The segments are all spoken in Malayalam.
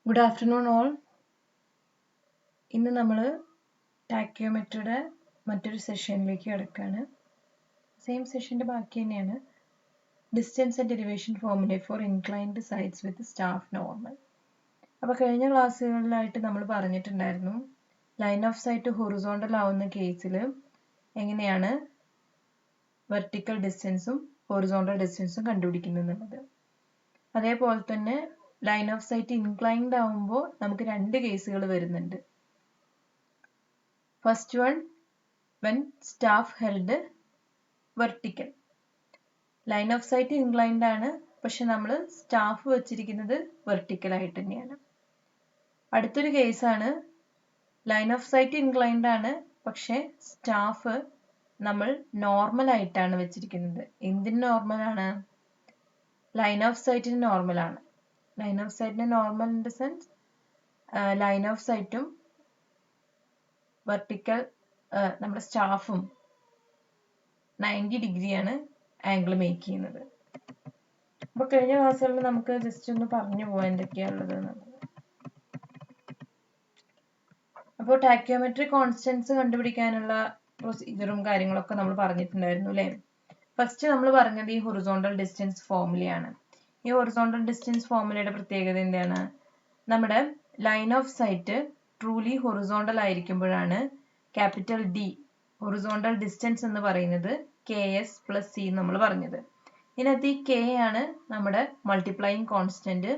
Good afternoon all. ഇന്ന് നമ്മൾ ടാക്യോമെട്രിയുടെ മറ്റൊരു സെഷനിലേക്ക് കിടക്കുകയാണ്. സെയിം സെഷൻ്റെ ബാക്കി തന്നെയാണ്. Distance and derivation formula for inclined sides with staff normal. അപ്പോൾ കഴിഞ്ഞ ക്ലാസ്സുകളിലായിട്ട് നമ്മൾ പറഞ്ഞിട്ടുണ്ടായിരുന്നു ലൈൻ ഓഫ് സൈറ്റ് ഹൊറിസോണ്ടൽ ആവുന്ന കേസിൽ എങ്ങനെയാണ് വെർട്ടിക്കൽ ഡിസ്റ്റൻസും ഹൊറിസോണ്ടൽ ഡിസ്റ്റൻസും കണ്ടുപിടിക്കുന്നത്. അതേപോലെ തന്നെ ലൈൻ ഓഫ് സൈറ്റ് ഇൻക്ലൈൻഡ് ആവുമ്പോൾ നമുക്ക് രണ്ട് കേസുകൾ വരുന്നുണ്ട്. First one when staff held vertical. Line of sight inclined ആണ്, പക്ഷെ നമ്മൾ സ്റ്റാഫ് വെച്ചിരിക്കുന്നത് വെർട്ടിക്കൽ ആയിട്ട് തന്നെയാണ്. അടുത്തൊരു കേസാണ് ലൈൻ ഓഫ് സൈറ്റ് ഇൻക്ലൈൻഡ് ആണ്, പക്ഷെ സ്റ്റാഫ് നമ്മൾ നോർമൽ ആയിട്ടാണ് വെച്ചിരിക്കുന്നത്. എന്തിന് നോർമലാണ്? ലൈൻ ഓഫ് സൈറ്റിന് നോർമലാണ്. ലൈൻ ഓഫ് സൈറ്റിന് normal in the sense line of സൈറ്റും വെർട്ടിക്കൽ നമ്മുടെ സ്റ്റാഫും 90 ഡിഗ്രിയാണ് ആംഗിൾ മേക്ക് ചെയ്യുന്നത്. അപ്പോൾ കഴിഞ്ഞ ക്ലാസ്സുകളിൽ നമുക്ക് ജസ്റ്റ് ഒന്ന് പറഞ്ഞു പോകാം എന്തൊക്കെയാണുള്ളത് എന്നുള്ളത്. അപ്പോൾ ടാക്യോമെട്രി കോൺസ്റ്റൻസ് കണ്ടുപിടിക്കാനുള്ള പ്രൊസീജിയറും കാര്യങ്ങളൊക്കെ നമ്മൾ പറഞ്ഞിട്ടുണ്ടായിരുന്നു അല്ലേ. ഫസ്റ്റ് നമ്മൾ പറഞ്ഞത് ഈ ഹൊറിസോണ്ടൽ ഡിസ്റ്റൻസ് ഫോർമുലയാണ്. ഈ ഹൊറിസോണ്ടൽ ഡിസ്റ്റൻസ് ഫോർമുലയുടെ പ്രത്യേകത എന്താണ്? നമ്മുടെ line of sight truly horizontal ആയിരിക്കുമ്പോഴാണ് ക്യാപിറ്റൽ ഡി ഹൊറിസോണ്ടൽ ഡിസ്റ്റൻസ് എന്ന് പറയുന്നത് KS+C നമ്മൾ പറഞ്ഞത്. ഇതിനകത്ത് ഈ K ആണ് നമ്മുടെ മൾട്ടിപ്ലൈയിങ് കോൺസ്റ്റന്റ്,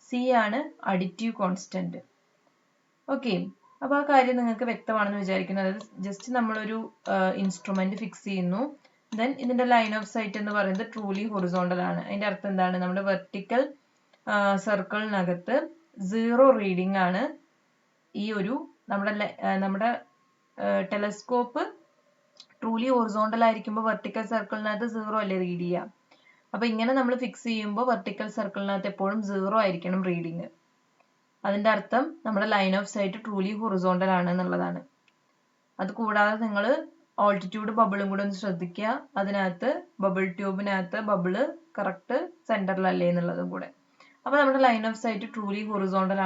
C ആണ് അഡിറ്റീവ് കോൺസ്റ്റന്റ്. ഓക്കെ, അപ്പോൾ ആ കാര്യം നിങ്ങൾക്ക് വ്യക്തമാണെന്ന് വിചാരിക്കുന്നു. അതായത് ജസ്റ്റ് നമ്മളൊരു ഇൻസ്ട്രുമെന്റ് ഫിക്സ് ചെയ്യുന്നു, ദെൻ ഇതിന്റെ ലൈൻ ഓഫ് സൈറ്റ് എന്ന് പറയുന്നത് ട്രൂലി ഹൊറിസോണ്ടൽ ആണ്. അതിന്റെ അർത്ഥം എന്താണ്? നമ്മുടെ വെർട്ടിക്കൽ സർക്കിളിനകത്ത് 0 റീഡിംഗ് ആണ് ഈ ഒരു നമ്മുടെ ടെലസ്കോപ്പ് ട്രൂലി ഹൊറിസോണ്ടൽ ആയിരിക്കുമ്പോൾ വെർട്ടിക്കൽ സർക്കിളിനകത്ത് 0 അല്ലേ റീഡ് ചെയ്യുക. അപ്പൊ ഇങ്ങനെ നമ്മൾ ഫിക്സ് ചെയ്യുമ്പോൾ വെർട്ടിക്കൽ സർക്കിളിനകത്ത് എപ്പോഴും 0 ആയിരിക്കണം റീഡിങ്. അതിന്റെ അർത്ഥം നമ്മുടെ line of sight truly horizontal ആണ് എന്നുള്ളതാണ്. അത് കൂടാതെ നിങ്ങൾ ഓൾട്ടിറ്റ്യൂഡ് ബബിളും കൂടെ ഒന്ന് ശ്രദ്ധിക്കുക. അതിനകത്ത് ബബിൾ ട്യൂബിനകത്ത് ബബിള് കറക്റ്റ് സെന്ററിലല്ലേ എന്നുള്ളതും കൂടെ. അപ്പൊ നമ്മുടെ line of sight truly horizontal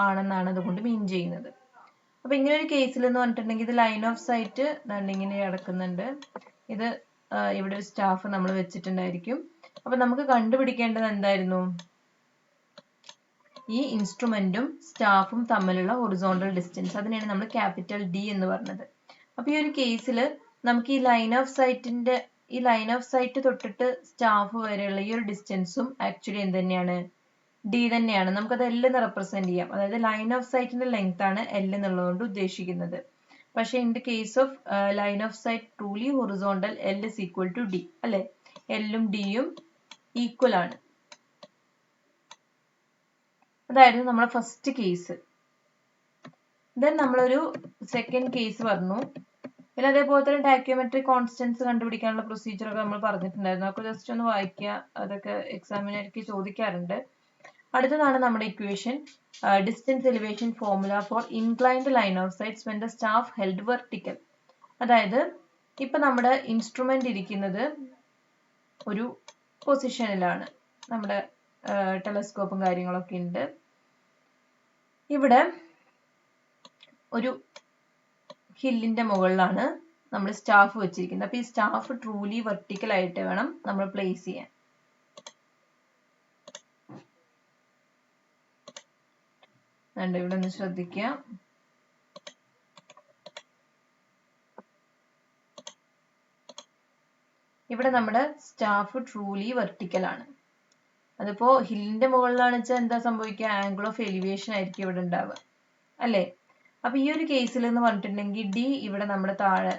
ആണെന്നാണ് അതുകൊണ്ട് മീൻ ചെയ്യുന്നത്. അപ്പൊ ഇങ്ങനെ ഒരു കേസിൽ എന്ന് പറഞ്ഞിട്ടുണ്ടെങ്കിൽ ഇത് ലൈൻ ഓഫ് സൈറ്റ് ഇങ്ങനെ കിടക്കുന്നുണ്ട്. ഇത് ഇവിടെ ഒരു സ്റ്റാഫ് നമ്മൾ വെച്ചിട്ടുണ്ടായിരിക്കും. അപ്പൊ നമുക്ക് കണ്ടുപിടിക്കേണ്ടത് എന്തായിരുന്നു? ഈ ഇൻസ്ട്രുമെന്റും സ്റ്റാഫും തമ്മിലുള്ള ഹൊറിസോണ്ടൽ ഡിസ്റ്റൻസ്. അതിനെയാണ് നമ്മൾ ക്യാപിറ്റൽ D എന്ന് പറഞ്ഞത്. അപ്പൊ ഈ ഒരു കേസിൽ നമുക്ക് ഈ ലൈൻ ഓഫ് സൈറ്റ് തൊട്ടിട്ട് സ്റ്റാഫ് വരെയുള്ള ഈ ഒരു ഡിസ്റ്റൻസും ആക്ച്വലി എന്ത് തന്നെയാണ്? D തന്നെയാണ്. നമുക്കത് L എന്ന് റെപ്രസെന്റ് ചെയ്യാം. അതായത് ലൈൻ ഓഫ് സൈറ്റിന്റെ ലെങ്ത് ആണ് L എന്നുള്ളതുകൊണ്ട് ഉദ്ദേശിക്കുന്നത്. പക്ഷെ in the case of line of sight truly horizontal L is equal to D അല്ലെ. L ഉം D യും ഈക്വൽ ആണ്. അതായിരുന്നു നമ്മുടെ ഫസ്റ്റ് കേസ്. ദെൻ നമ്മളൊരു സെക്കൻഡ് കേസ് പറഞ്ഞു. പിന്നെ അതേപോലെ തന്നെ ടാക്യോമെട്രിക് കോൺസ്റ്റൻസ് കണ്ടുപിടിക്കാനുള്ള പ്രൊസീജിയർ ഒക്കെ നമ്മൾ പറഞ്ഞിട്ടുണ്ടായിരുന്നു. അതൊക്കെ ജസ്റ്റ് ഒന്ന് വായിക്കുക. അതൊക്കെ എക്സാമിനർക്ക് ചോദിക്കാറുണ്ട്. അടുത്തതാണ് നമ്മുടെ equation distance elevation formula for inclined line of sights when the staff held vertical. അതായത് ഇപ്പൊ നമ്മുടെ ഇൻസ്ട്രുമെന്റ് ഇരിക്കുന്നത് ഒരു പൊസിഷനിലാണ്. നമ്മുടെ ടെലസ്കോപ്പും കാര്യങ്ങളൊക്കെ ഉണ്ട്. ഇവിടെ ഒരു ഹില്ലിന്റെ മുകളിലാണ് നമ്മൾ സ്റ്റാഫ് വെച്ചിരിക്കുന്നത്. അപ്പൊ ഈ സ്റ്റാഫ് ട്രൂലി വെർട്ടിക്കൽ ആയിട്ട് വേണം നമ്മൾ പ്ലേസ് ചെയ്യാൻ. ഇവിടെ ഒന്ന് ശ്രദ്ധിക്കുക. ഇവിടെ നമ്മുടെ സ്റ്റാഫ് ട്രൂലി വെർട്ടിക്കൽ ആണ്. അതിപ്പോ ഹില്ലിന്റെ മുകളിലാണെന്ന് വെച്ചാൽ എന്താ സംഭവിക്കുക? ആംഗിൾ ഓഫ് എലിവേഷൻ ആയിരിക്കും ഇവിടെ ഉണ്ടാവുക അല്ലേ. അപ്പൊ ഈ ഒരു കേസിൽ എന്ന് പറഞ്ഞിട്ടുണ്ടെങ്കിൽ D ഇവിടെ നമ്മുടെ താഴെ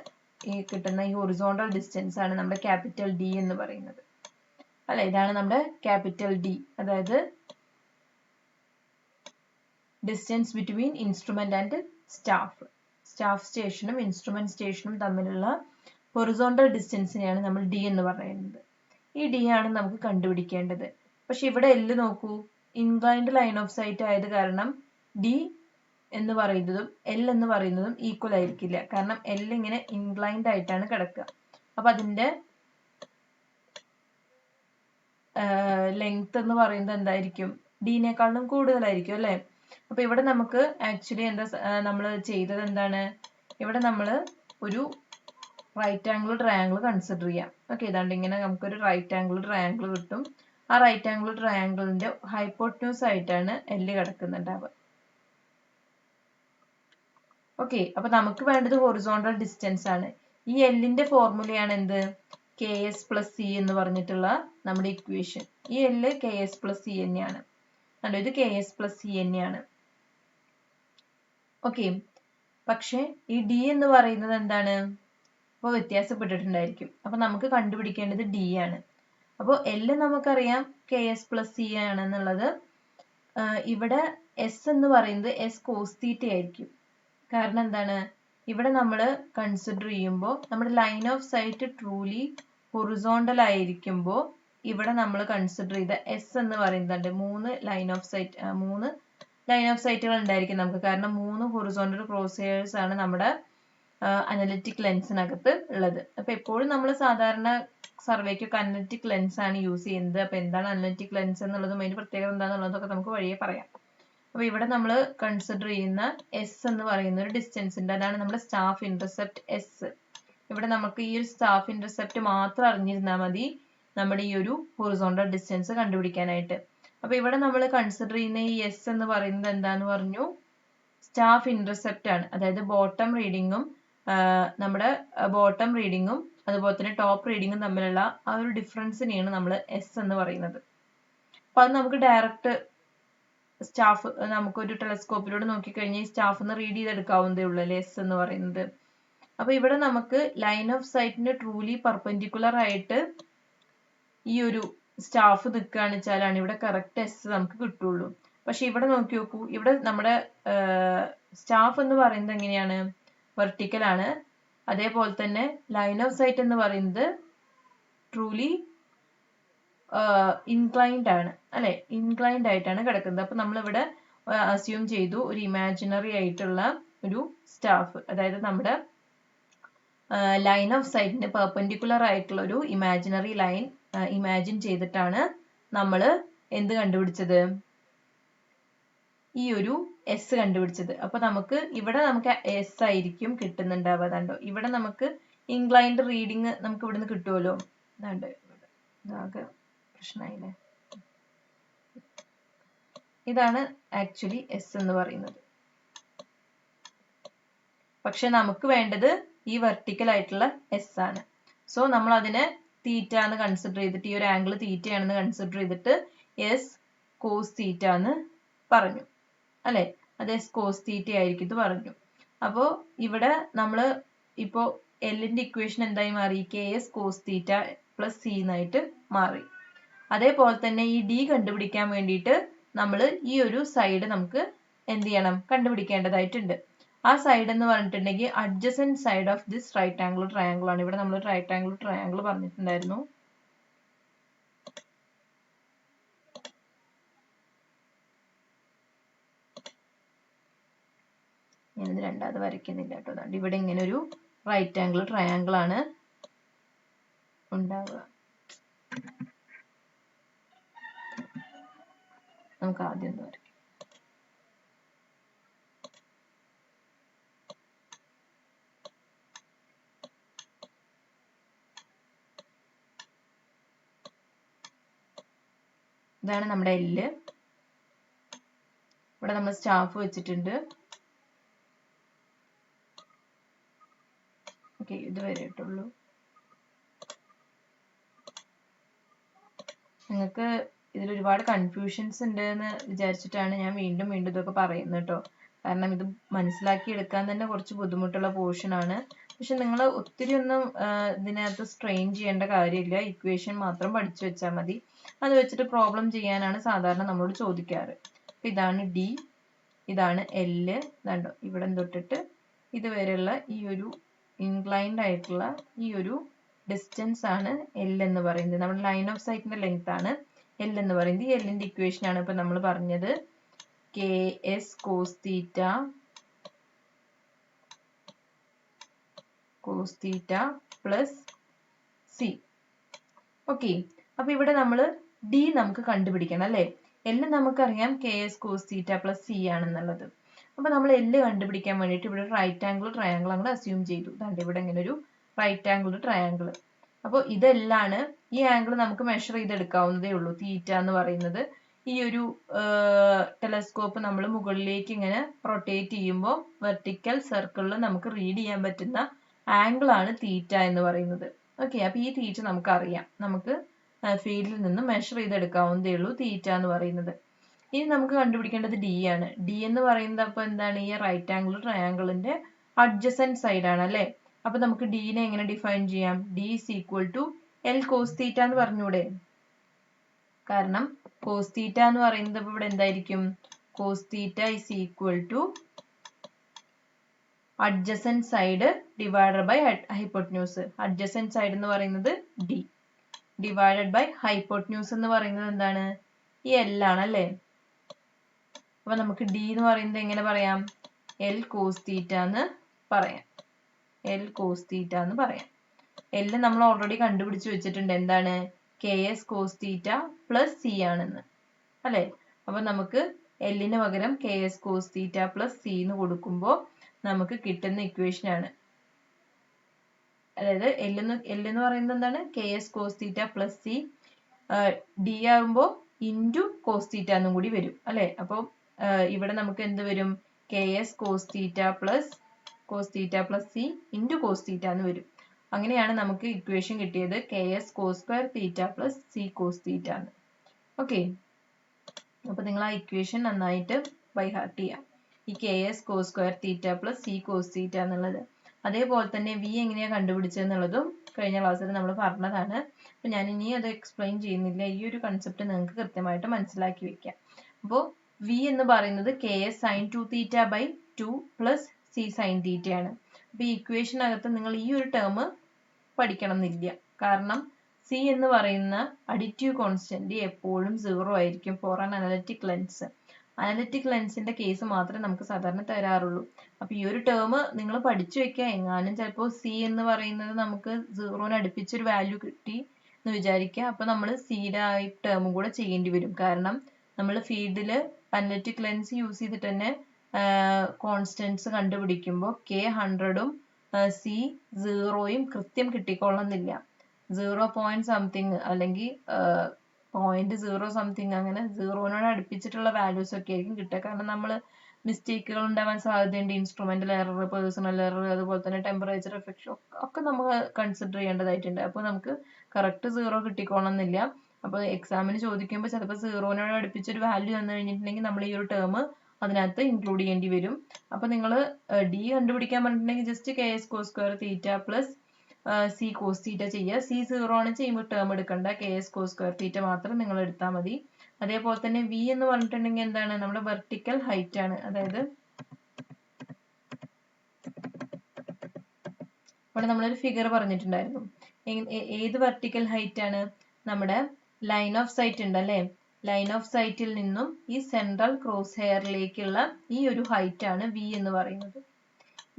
ഈ കിട്ടുന്ന ഈ ഹൊറിസോണ്ടൽ ഡിസ്റ്റൻസ് ആണ് നമ്മുടെ ക്യാപിറ്റൽ D എന്ന് പറയുന്നത് അല്ലെ. ഇതാണ് നമ്മുടെ ക്യാപിറ്റൽ D. അതായത് distance between instrument and staff. Staff സ്റ്റേഷനും ഇൻസ്ട്രുമെന്റ് സ്റ്റേഷനും തമ്മിലുള്ള ഹൊറിസോണ്ടൽ ഡിസ്റ്റൻസിനെയാണ് നമ്മൾ D എന്ന് പറയുന്നത്. ഈ D ആണ് നമുക്ക് കണ്ടുപിടിക്കേണ്ടത്. പക്ഷെ ഇവിടെ L നോക്കൂ, ഇൻക്ലൈൻഡ് ലൈൻ ഓഫ് സൈറ്റ് ആയത് കാരണം D എന്ന് പറയുന്നതും L എന്ന് പറയുന്നതും ഈക്വൽ ആയിരിക്കില്ല. കാരണം L ഇങ്ങനെ ഇൻക്ലൈൻഡ് ആയിട്ടാണ് കിടക്കുക. അപ്പൊ അതിന്റെ ലെങ്ത് എന്ന് പറയുന്നത് എന്തായിരിക്കും? ഡിനേക്കാളും കൂടുതലായിരിക്കും അല്ലേ? അപ്പൊ ഇവിടെ നമുക്ക് ആക്ച്വലി എന്താ നമ്മൾ ചെയ്തത് എന്താണ്? ഇവിടെ നമ്മൾ ഒരു റൈറ്റ് ആംഗിൾ ട്രയാംഗിൾ കൺസിഡർ ചെയ്യാം. ഓക്കെ, ഇതാണ്ട് ഇങ്ങനെ നമുക്കൊരു റൈറ്റ് ആംഗിൾ ട്രയാംഗിൾ കിട്ടും. ആ റൈറ്റ് ആംഗിൾ ട്രയാംഗിളിന്റെ ഹൈപ്പോട്ന്യൂസ് ആയിട്ടാണ് എല്ല് കിടക്കുന്നുണ്ടാവുക. ഓക്കെ, അപ്പൊ നമുക്ക് വേണ്ടത് ഹൊറിസോണ്ടൽ ഡിസ്റ്റൻസ് ആണ്. ഈ എല്ലിന്റെ ഫോർമുലയാണ് എന്ത്? KS + C എന്ന് പറഞ്ഞിട്ടുള്ള നമ്മുടെ ഇക്വേഷൻ. ഈ എല്ല് KS + C തന്നെയാണ്. അല്ല, ഇത് KS + C തന്നെയാണ്. ഓക്കെ, പക്ഷെ ഈ D എന്ന് പറയുന്നത് എന്താണ്? അപ്പോൾ വ്യത്യാസപ്പെട്ടിട്ടുണ്ടായിരിക്കും. അപ്പൊ നമുക്ക് കണ്ടുപിടിക്കേണ്ടത് D ആണ്. അപ്പോൾ L നമുക്കറിയാം KS + C ആണെന്നുള്ളത്. ഇവിടെ S എന്ന് പറയുന്നത് S cos θ ആയിരിക്കും. കാരണം എന്താണ്? ഇവിടെ നമ്മൾ കൺസിഡർ ചെയ്യുമ്പോൾ നമ്മുടെ line of sight truly horizontal ആയിരിക്കുമ്പോൾ ഇവിടെ നമ്മൾ കൺസിഡർ ചെയ്ത S എന്ന് പറയുന്നുണ്ട് 3 ലൈൻ ഓഫ് സൈറ്റുകൾ ഉണ്ടായിരിക്കും നമുക്ക്. കാരണം 3 ഹൊറിസോണ്ടൽ ക്രോസ് ഹെയർസ് ആണ് നമ്മുടെ അനലിറ്റിക് ലെൻസിനകത്ത് ഉള്ളത്. അപ്പൊ എപ്പോഴും നമ്മൾ സാധാരണ സർവേക്കൊക്കെ അനലിറ്റിക് ലെൻസ് ആണ് യൂസ് ചെയ്യുന്നത്. അപ്പൊ എന്താണ് അനലിറ്റിക് ലെൻസ് എന്നുള്ളതും അതിന്റെ പ്രത്യേകത എന്താണെന്നുള്ളതൊക്കെ നമുക്ക് വഴിയെ പറയാം. അപ്പൊ ഇവിടെ നമ്മൾ കൺസിഡർ ചെയ്യുന്ന S എന്ന് പറയുന്ന ഒരു ഡിസ്റ്റൻസിന്റെ, അതാണ് നമ്മുടെ സ്റ്റാഫ് ഇന്റർസെപ്റ്റ് S. ഇവിടെ നമുക്ക് ഈ ഒരു സ്റ്റാഫ് ഇന്റർസെപ്റ്റ് മാത്രം അറിഞ്ഞിരുന്നാൽ മതി നമ്മുടെ ഈ ഒരു ഹൊറിസോണ്ടൽ ഡിസ്റ്റൻസ് കണ്ടുപിടിക്കാനായിട്ട്. അപ്പൊ ഇവിടെ നമ്മൾ കൺസിഡർ ചെയ്യുന്ന ഈ S എന്ന് പറയുന്നത് എന്താന്ന് പറഞ്ഞു? സ്റ്റാഫ് ഇന്റർസെപ്റ്റ് ആണ്. അതായത് ബോട്ടം റീഡിങ്ങും നമ്മുടെ ബോട്ടം റീഡിങ്ങും അതുപോലെ തന്നെ ടോപ്പ് റീഡിങ്ങും തമ്മിലുള്ള ആ ഒരു ഡിഫറൻസിനെയാണ് നമ്മൾ S എന്ന് പറയുന്നത്. അപ്പൊ അത് നമുക്ക് ഡയറക്റ്റ് സ്റ്റാഫ് നമുക്കൊരു ടെലസ്കോപ്പിലൂടെ നോക്കിക്കഴിഞ്ഞാൽ ഈ സ്റ്റാഫ് റീഡ് ചെയ്തെടുക്കാവുന്നതേ ഉള്ളൂ അല്ലേ S എന്ന് പറയുന്നത്. അപ്പൊ ഇവിടെ നമുക്ക് ലൈൻ ഓഫ് സൈറ്റിന് ട്രൂലി പെർപെൻഡിക്കുലർ ആയിട്ട് ഈ ഒരു സ്റ്റാഫ് നിൽക്കുകയാണെന്ന് വെച്ചാലാണ് ഇവിടെ കറക്റ്റ് S നമുക്ക് കിട്ടുള്ളൂ. പക്ഷെ ഇവിടെ നോക്കി നോക്കൂ, ഇവിടെ നമ്മുടെ സ്റ്റാഫ് എന്ന് പറയുന്നത് എങ്ങനെയാണ്? വെർട്ടിക്കൽ ആണ്. അതേപോലെ തന്നെ ലൈൻ ഓഫ് സൈറ്റ് എന്ന് പറയുന്നത് ട്രൂലി ഇൻക്ലൈൻഡ് ആണ് അല്ലെ? ഇൻക്ലൈൻഡ് ആയിട്ടാണ് കിടക്കുന്നത്. അപ്പൊ നമ്മളിവിടെ അസ്യൂം ചെയ്തു ഒരു ഇമാജിനറി ആയിട്ടുള്ള ഒരു സ്റ്റാഫ്, അതായത് നമ്മുടെ ലൈൻ ഓഫ് സൈറ്റിന് പെർപെൻഡിക്കുലർ ആയിട്ടുള്ള ഒരു ഇമാജിനറി ലൈൻ ഇമാജിൻ ചെയ്തിട്ടാണ് നമ്മൾ എന്ത് കണ്ടുപിടിച്ചത്? ഈ ഒരു S കണ്ടുപിടിച്ചത്. അപ്പൊ നമുക്ക് ഇവിടെ നമുക്ക് S ആയിരിക്കും കിട്ടുന്നുണ്ടാവുക. കണ്ടോ, ഇവിടെ നമുക്ക് ഇൻക്ലൈൻഡ് റീഡിങ് നമുക്ക് ഇവിടുന്ന് കിട്ടുമല്ലോ. ഇതാണ്ട് ഇതാകെ പ്രശ്നമായില്ലേ? ഇതാണ് ആക്ച്വലി S എന്ന് പറയുന്നത്. പക്ഷെ നമുക്ക് വേണ്ടത് ഈ വെർട്ടിക്കൽ ആയിട്ടുള്ള S ആണ്. സോ നമ്മൾ അതിനെ തീറ്റ എന്ന് കൺസിഡർ ചെയ്തിട്ട്, ഈ ഒരു ആംഗിൾ തീറ്റ ആണെന്ന് കൺസിഡർ ചെയ്തിട്ട് S cos θ എന്ന് പറഞ്ഞു അല്ലെ? അത് S cos θ ആയിരിക്കും ഇത് പറഞ്ഞു. അപ്പോൾ ഇവിടെ നമ്മൾ ഇപ്പോ എല്ലിന്റെ ഇക്വേഷൻ എന്തായി മാറി? KS cos θ + C എന്നായിട്ട് മാറി. അതേപോലെ തന്നെ ഈ D കണ്ടുപിടിക്കാൻ വേണ്ടിയിട്ട് നമ്മൾ ഈ ഒരു സൈഡ് നമുക്ക് എന്ത് ചെയ്യണം? കണ്ടുപിടിക്കേണ്ടതായിട്ടുണ്ട്. ആ സൈഡ് എന്ന് പറഞ്ഞിട്ടുണ്ടെങ്കിൽ adjacent side of this right angle triangle ആണ്. ഇവിടെ നമ്മൾ റൈറ്റ് ആംഗിൾ ട്രയാംഗിൾ പറഞ്ഞിട്ടുണ്ടായിരുന്നു. ഞാനിത് രണ്ടാമത് വരയ്ക്കുന്നില്ല കേട്ടോ. അതുകൊണ്ട് ഇവിടെ ഇങ്ങനെ ഒരു റൈറ്റ് ആംഗിൾ ട്രയാംഗിൾ ആണ് ഉണ്ടാവുക. നമുക്ക് ആദ്യം ഒന്ന് വരയ്ക്കാം. ഇതാണ് നമ്മുടെ എല്ല്. ഇവിടെ നമ്മൾ സ്റ്റാഫ് വെച്ചിട്ടുണ്ട്. ഓക്കെ, ഇത് വരെയിട്ടുള്ളൂ. നിങ്ങൾക്ക് ഇതിൽ ഒരുപാട് കൺഫ്യൂഷൻസ് ഉണ്ട് എന്ന് വിചാരിച്ചിട്ടാണ് ഞാൻ വീണ്ടും വീണ്ടും ഇതൊക്കെ പറയുന്നത് കേട്ടോ. കാരണം ഇത് മനസ്സിലാക്കി എടുക്കാൻ തന്നെ കുറച്ച് ബുദ്ധിമുട്ടുള്ള പോർഷൻ ആണ്. പക്ഷെ നിങ്ങൾ ഒത്തിരി ഒന്നും ഇതിനകത്ത് സ്ട്രെയിൻ ചെയ്യേണ്ട കാര്യമില്ല. ഇക്വേഷൻ മാത്രം പഠിച്ചു വെച്ചാൽ മതി. അത് വെച്ചിട്ട് പ്രോബ്ലം ചെയ്യാനാണ് സാധാരണ നമ്മളോട് ചോദിക്കാറ്. അപ്പൊ ഇതാണ് D, ഇതാണ് L. ഇതാണ്ടോ, ഇവിടെ തൊട്ടിട്ട് ഇതുവരെയുള്ള ഈ ഒരു ഇൻക്ലൈൻഡ് ആയിട്ടുള്ള ഈ ഒരു ഡിസ്റ്റൻസ് ആണ് L എന്ന് പറയുന്നത്. നമ്മുടെ ലൈൻ ഓഫ് സൈറ്റിന്റെ ലെങ്ത് ആണ് L എന്ന് പറയുന്നത്. ഈ എല്ലിന്റെ ഇക്വേഷൻ ആണ് ഇപ്പൊ നമ്മൾ പറഞ്ഞത്. KS cos θ plus C. Okay, അപ്പൊ ഇവിടെ നമ്മൾ D നമുക്ക് കണ്ടുപിടിക്കണം അല്ലെ? എല്ല് നമുക്കറിയാം KS cos θ plus C ആണെന്നുള്ളത്. അപ്പൊ നമ്മൾ എല്ല് കണ്ടുപിടിക്കാൻ വേണ്ടിയിട്ട് ഇവിടെ റൈറ്റ് ആംഗിൾ ട്രയാംഗിൾ അങ്ങോട്ട് അസ്യൂം ചെയ്തു. ദാണ്ട് ഇവിടെ ഇങ്ങനെ ഒരു റൈറ്റ് ആംഗിൾ ട്രയാംഗിൾ. അപ്പോൾ ഇതെല്ലാണ്. ഈ ആംഗിൾ നമുക്ക് മെഷർ ചെയ്തെടുക്കാവുന്നതേ ഉള്ളൂ. തീറ്റ എന്ന് പറയുന്നത് ഈ ഒരു ടെലസ്കോപ്പ് നമ്മൾ മുകളിലേക്ക് ഇങ്ങനെ റൊട്ടേറ്റ് ചെയ്യുമ്പോൾ വെർട്ടിക്കൽ സർക്കിളിൽ നമുക്ക് റീഡ് ചെയ്യാൻ പറ്റുന്ന ആംഗിൾ ആണ് തീറ്റ എന്ന് പറയുന്നത്. ഓക്കെ, അപ്പൊ ഈ തീറ്റ നമുക്ക് അറിയാം. നമുക്ക് ഫീൽഡിൽ നിന്ന് മെഷർ ചെയ്തെടുക്കാവുന്നതേ ഉള്ളൂ തീറ്റ എന്ന് പറയുന്നത്. ഇനി നമുക്ക് കണ്ടുപിടിക്കേണ്ടത് ഡി ആണ്. ഡി എന്ന് പറയുന്നത് അപ്പൊ എന്താണ്? ഈ റൈറ്റ് ആംഗിൾ ട്രയാംഗിളിന്റെ അഡ്ജസന്റ് സൈഡ് ആണ് അല്ലെ. അപ്പൊ നമുക്ക് ഡീനെ എങ്ങനെ ഡിഫൈൻ ചെയ്യാം? D is equal to L cos theta എന്ന് പറഞ്ഞൂടെ? കാരണം കോസ് തീറ്റ എന്ന് പറയുന്നത് ഇപ്പൊ ഇവിടെ എന്തായിരിക്കും? Cos theta is equal to adjacent side divided by hypotenuse. Adjacent side എന്ന് പറയുന്നത് ഡി ഡിവൈഡഡ് ബൈ ഹൈപ്പോട്ടന്യൂസ് എന്ന് പറയുന്നത് എന്താണ്? ഈ എൽ ആണ് അല്ലേ. അപ്പൊ നമുക്ക് ഡി എന്ന് പറയുന്നത് എങ്ങനെ പറയാം? എൽ കോസ് തീറ്റ എന്ന് പറയാം. എൽ കോസ് തീറ്റ എന്ന് പറയാം. എൽ നമ്മൾ ഓൾറെഡി കണ്ടുപിടിച്ച് വെച്ചിട്ടുണ്ട്. എന്താണ്? KS cos theta plus C ആണെന്ന് അല്ലെ. അപ്പൊ നമുക്ക് എല്ലിന് പകരം KS cos theta plus C എന്ന് കൊടുക്കുമ്പോൾ നമുക്ക് കിട്ടുന്ന ഇക്വേഷൻ ആണ്. അതായത് എല്ലെന്ന് പറയുന്നത് എന്താണ്? KS cos theta plus C. D ആകുമ്പോൾ ഇൻറ്റു കോസ് തീറ്റ എന്നും കൂടി വരും അല്ലെ. അപ്പോൾ ഇവിടെ നമുക്ക് എന്ത് വരും? KS cos theta plus C into cos theta എന്ന് വരും. അങ്ങനെയാണ് നമുക്ക് ഇക്വേഷൻ കിട്ടിയത്. KS cos square theta plus C cos theta എന്ന്. ഓക്കെ, അപ്പൊ നിങ്ങൾ ആ ഇക്വേഷൻ നന്നായിട്ട് ബൈ ഹാർട്ട് ചെയ്യാം. ഈ KS cos square theta plus C cos theta എന്നുള്ളത്. അതേപോലെ തന്നെ വി എങ്ങനെയാ കണ്ടുപിടിച്ചതെന്നുള്ളതും കഴിഞ്ഞ ക്ലാസ്സിൽ നമ്മൾ പറഞ്ഞതാണ്. അപ്പൊ ഞാൻ ഇനി അത് എക്സ്പ്ലെയിൻ ചെയ്യുന്നില്ല. ഈ ഒരു കൺസെപ്റ്റ് നിങ്ങൾക്ക് കൃത്യമായിട്ട് മനസ്സിലാക്കി വെക്കാം. അപ്പോൾ വി എന്ന് പറയുന്നത് KS sin 2 theta by 2 plus C sine theta ആണ്. അപ്പൊ ഈ ഇക്വേഷനകത്ത് നിങ്ങൾ ഈ ഒരു ടേം പഠിക്കണം എന്നില്ല. കാരണം സി എന്ന് പറയുന്ന അഡിറ്റീവ് കോൺസ്റ്റന്റ് എപ്പോഴും 0 ആയിരിക്കും for an analytic lens. Analytic ലെൻസിന്റെ കേസ് മാത്രമേ നമുക്ക് സാധാരണ തരാറുള്ളൂ. അപ്പൊ ഈ ഒരു ടേം നിങ്ങൾ പഠിച്ചു വെക്കുക. എങ്ങാനും ചിലപ്പോൾ സി എന്ന് പറയുന്നത് നമുക്ക് 0ന് അടുപ്പിച്ചൊരു വാല്യൂ കിട്ടി എന്ന് വിചാരിക്കുക. അപ്പൊ നമ്മൾ സിയുടെ ആ ടേമും കൂടെ ചെയ്യേണ്ടി വരും. കാരണം നമ്മൾ ഫീൽഡിൽ അനലിറ്റിക് ലെൻസ് യൂസ് ചെയ്തിട്ട് തന്നെ കോൺസ്റ്റന്റ്സ് കണ്ടുപിടിക്കുമ്പോൾ K100ഉം സി 0യും കൃത്യം കിട്ടിക്കൊള്ളുന്നില്ല. 0 സംതിങ് അല്ലെങ്കിൽ 0.0 സംതിങ് അങ്ങനെ 0നോട് അടുപ്പിച്ചിട്ടുള്ള വാല്യൂസ് ഒക്കെ ആയിരിക്കും കിട്ടുക. കാരണം നമ്മൾ മിസ്റ്റേക്കുകൾ ഉണ്ടാവാൻ സാധ്യതയുണ്ട്. ഇൻസ്ട്രുമെന്റൽ എറർ, പേഴ്സണൽ എറർ, അതുപോലെ തന്നെ ടെമ്പറേച്ചർ എഫക്ഷൻ ഒക്കെ നമ്മൾ കൺസിഡർ ചെയ്യേണ്ടതായിട്ടുണ്ട്. അപ്പോൾ നമുക്ക് കറക്റ്റ് 0 കിട്ടിക്കോളണമെന്നില്ല. അപ്പോൾ എക്സാമിന് ചോദിക്കുമ്പോൾ ചിലപ്പോൾ 0നോട് അടുപ്പിച്ചൊരു വാല്യൂ വന്നു കഴിഞ്ഞിട്ടുണ്ടെങ്കിൽ നമ്മൾ ഈ ഒരു ടേം അതിനകത്ത് ഇൻക്ലൂഡ് ചെയ്യേണ്ടി വരും. അപ്പൊ നിങ്ങൾ ഡി കണ്ടുപിടിക്കാൻ പറഞ്ഞിട്ടുണ്ടെങ്കിൽ just KS cos square theta plus C cos theta ചെയ്യുക. സി 0 ആണ് ചെയ്യുമ്പോൾ ടേം എടുക്കണ്ട. KS cos സ്ക്വയർ തീറ്റ മാത്രം നിങ്ങൾ എടുത്താൽ മതി. അതേപോലെ തന്നെ വി എന്ന് പറഞ്ഞിട്ടുണ്ടെങ്കിൽ എന്താണ്? നമ്മുടെ വെർട്ടിക്കൽ ഹൈറ്റ് ആണ്. അതായത് ഇവിടെ നമ്മളൊരു ഫിഗർ പറഞ്ഞിട്ടുണ്ടായിരുന്നു. ഏത് വെർട്ടിക്കൽ ഹൈറ്റ് ആണ്? നമ്മുടെ ലൈൻ ഓഫ് സൈറ്റ് ഉണ്ട് അല്ലെ. ലൈൻ ഓഫ് സൈറ്റിൽ നിന്നും ഈ സെൻട്രൽ ക്രോസ് ഹെയറിലേക്കുള്ള ഈ ഒരു ഹൈറ്റ് ആണ് വി എന്ന് പറയുന്നത്.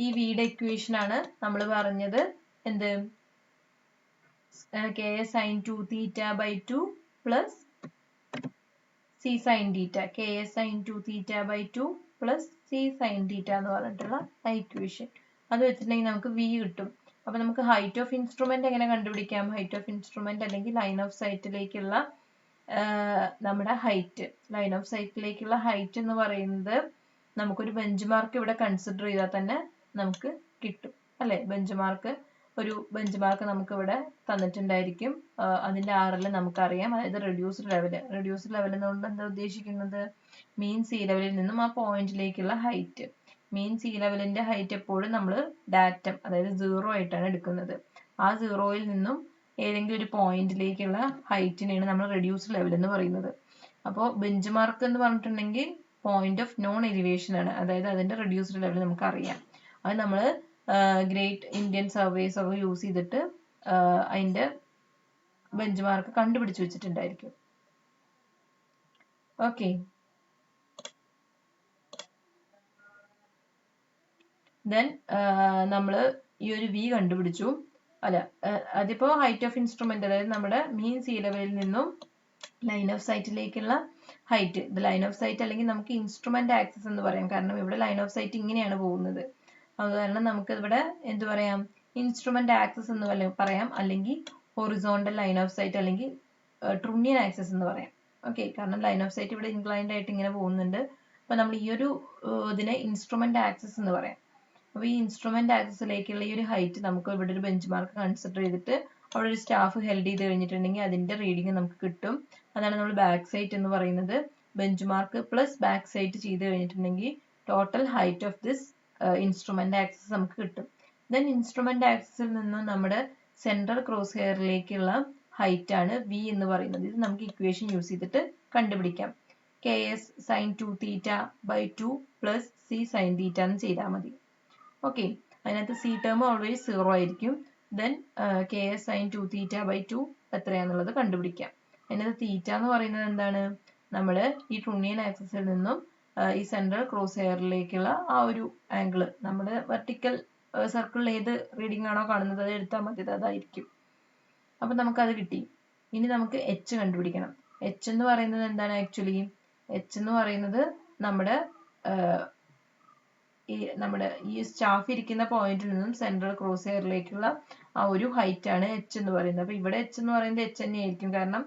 ഈ വിയുടെ ഇക്വേഷൻ ആണ് നമ്മൾ പറഞ്ഞത് എന്ത്? KS sin 2 theta by 2 plus C sine theta. KS sin 2 theta by 2 plus C sine theta എന്ന് പറഞ്ഞിട്ടുള്ള ആ ഇക്വേഷൻ. അത് വെച്ചിട്ടുണ്ടെങ്കിൽ നമുക്ക് വി കിട്ടും. അപ്പൊ നമുക്ക് ഹൈറ്റ് ഓഫ് ഇൻസ്ട്രുമെന്റ് എങ്ങനെ കണ്ടുപിടിക്കാം? ഹൈറ്റ് ഓഫ് ഇൻസ്ട്രുമെന്റ് അല്ലെങ്കിൽ ലൈൻ ഓഫ് സൈറ്റിലേക്കുള്ള നമ്മുടെ ഹൈറ്റ്, ലൈൻ ഓഫ് സൈറ്റിലേക്കുള്ള ഹൈറ്റ് എന്ന് പറയുന്നത് നമുക്കൊരു ബെഞ്ച് മാർക്ക് ഇവിടെ കൺസിഡർ ചെയ്താൽ തന്നെ നമുക്ക് കിട്ടും അല്ലെ. ബെഞ്ച് മാർക്ക് നമുക്ക് ഇവിടെ തന്നിട്ടുണ്ടായിരിക്കും. അതിന്റെ RL നമുക്കറിയാം. അതായത് റെഡ്യൂസ്ഡ് ലെവൽ എന്നുകൊണ്ട് എന്താ ഉദ്ദേശിക്കുന്നത്? മീൻ സീ ലെവലിൽ നിന്നും ആ പോയിന്റിലേക്കുള്ള ഹൈറ്റ്. മീൻ സീ ലെവലിന്റെ ഹൈറ്റ് എപ്പോഴും നമ്മൾ ഡാറ്റം അതായത് 0 ആയിട്ടാണ് എടുക്കുന്നത്. ആ 0യിൽ നിന്നും ഏതെങ്കിലും ഒരു പോയിന്റിലേക്കുള്ള ഹൈറ്റിനെയാണ് നമ്മൾ റെഡ്യൂസ്ഡ് ലെവൽ എന്ന് പറയുന്നത്. അപ്പോൾ ബെഞ്ച് മാർക്ക് എന്ന് പറഞ്ഞിട്ടുണ്ടെങ്കിൽ പോയിന്റ് ഓഫ് നോൺ എലിവേഷൻ ആണ്. അതായത് അതിന്റെ റെഡ്യൂസ്ഡ് ലെവൽ നമുക്ക് അറിയാം. അത് നമ്മൾ ഗ്രേറ്റ് ഇന്ത്യൻ സർവേസ് ഒക്കെ യൂസ് ചെയ്തിട്ട് അതിന്റെ ബെഞ്ച് മാർക്ക് കണ്ടുപിടിച്ച് വെച്ചിട്ടുണ്ടായിരിക്കും. ഓക്കെ, ദെൻ നമ്മൾ ഈ ഒരു വി കണ്ടുപിടിച്ചു. അല്ല, അതിപ്പോ ഹൈറ്റ് ഓഫ് ഇൻസ്ട്രുമെന്റ് അതായത് നമ്മുടെ മീൻ സീ ലെവലിൽ നിന്നും ലൈൻ ഓഫ് സൈറ്റിലേക്കുള്ള ഹൈറ്റ്, ഇത് ലൈൻ ഓഫ് സൈറ്റ് അല്ലെങ്കിൽ നമുക്ക് ഇൻസ്ട്രുമെന്റ് ആക്സിസ് എന്ന് പറയാം. കാരണം ഇവിടെ ലൈൻ ഓഫ് സൈറ്റ് ഇങ്ങനെയാണ് പോകുന്നത്. അത് കാരണം നമുക്ക് ഇവിടെ എന്ത് പറയാം, ഇൻസ്ട്രുമെന്റ് ആക്സിസ് എന്ന് പറയാം, അല്ലെങ്കിൽ ഹൊറിസോണ്ടൽ ലൈൻ ഓഫ് സൈറ്റ് അല്ലെങ്കിൽ ട്രൂണിയൻ ആക്സിസ് എന്ന് പറയാം. ഓക്കെ, കാരണം ലൈൻ ഓഫ് സൈറ്റ് ഇവിടെ ഇൻക്ലൈൻഡ് ആയിട്ട് ഇങ്ങനെ പോകുന്നുണ്ട്. അപ്പൊ നമ്മൾ ഈ ഒരു ഇതിനെ ഇൻസ്ട്രുമെന്റ് ആക്സിസ് എന്ന് പറയാം. അപ്പോൾ ഈ ഇൻസ്ട്രുമെന്റ് ആക്സിസിലേക്കുള്ള ഈ ഒരു ഹൈറ്റ് നമുക്ക് ഇവിടെ ഒരു ബെഞ്ച് മാർക്ക് കൺസിഡർ ചെയ്തിട്ട് അവിടെ ഒരു സ്റ്റാഫ് ഹെൽഡ് ചെയ്ത് കഴിഞ്ഞിട്ടുണ്ടെങ്കിൽ അതിന്റെ റീഡിങ് നമുക്ക് കിട്ടും. അതാണ് നമ്മൾ ബാക്ക് സൈറ്റ് എന്ന് പറയുന്നത്. Bench mark plus back site ചെയ്ത് കഴിഞ്ഞിട്ടുണ്ടെങ്കിൽ total height of this instrument axis നമുക്ക് കിട്ടും. ദെൻ ഇൻസ്ട്രുമെന്റ് ആക്സിസിൽ നിന്ന് നമ്മുടെ സെൻട്രൽ ക്രോസ് ഹെയറിലേക്കുള്ള ഹൈറ്റ് ആണ് വി എന്ന് പറയുന്നത്. ഇത് നമുക്ക് ഇക്വേഷൻ യൂസ് ചെയ്തിട്ട് കണ്ടുപിടിക്കാം. KS sin 2θ/2 plus C sin θ എന്ന് ചെയ്താൽ മതി. ഓക്കെ, അതിനകത്ത് C ടേം ഓൾവേസ് 0 ആയിരിക്കും. ദെൻ KS sin 2θ/2 എത്രയാണെന്നുള്ളത് കണ്ടുപിടിക്കാം. അതിനകത്ത് തീറ്റ എന്ന് പറയുന്നത് എന്താണ്, നമ്മൾ ഈ ട്രൂണിയൻ ആക്സിസിൽ നിന്നും ഈ സെൻട്രൽ ക്രോസ് ഹെയറിലേക്കുള്ള ആ ഒരു ആംഗിൾ, നമ്മൾ വെർട്ടിക്കൽ സർക്കിളിൽ ഏത് റീഡിംഗ് ആണോ കാണുന്നത് അത് എടുത്താൽ മതി, അതായിരിക്കും. അപ്പൊ നമുക്കത് കിട്ടി. ഇനി നമുക്ക് H കണ്ടുപിടിക്കണം. H എന്ന് പറയുന്നത് എന്താണ് ആക്ച്വലി? H എന്ന് പറയുന്നത് നമ്മുടെ ഈ സ്റ്റാഫ് ഇരിക്കുന്ന പോയിന്റിൽ നിന്നും സെൻട്രൽ ക്രോസ് ഹെയറിലേക്കുള്ള ആ ഒരു ഹൈറ്റ് ആണ് H എന്ന് പറയുന്നത്. അപ്പൊ ഇവിടെ H എന്ന് പറയുന്നത് H തന്നെ ആയിരിക്കും, കാരണം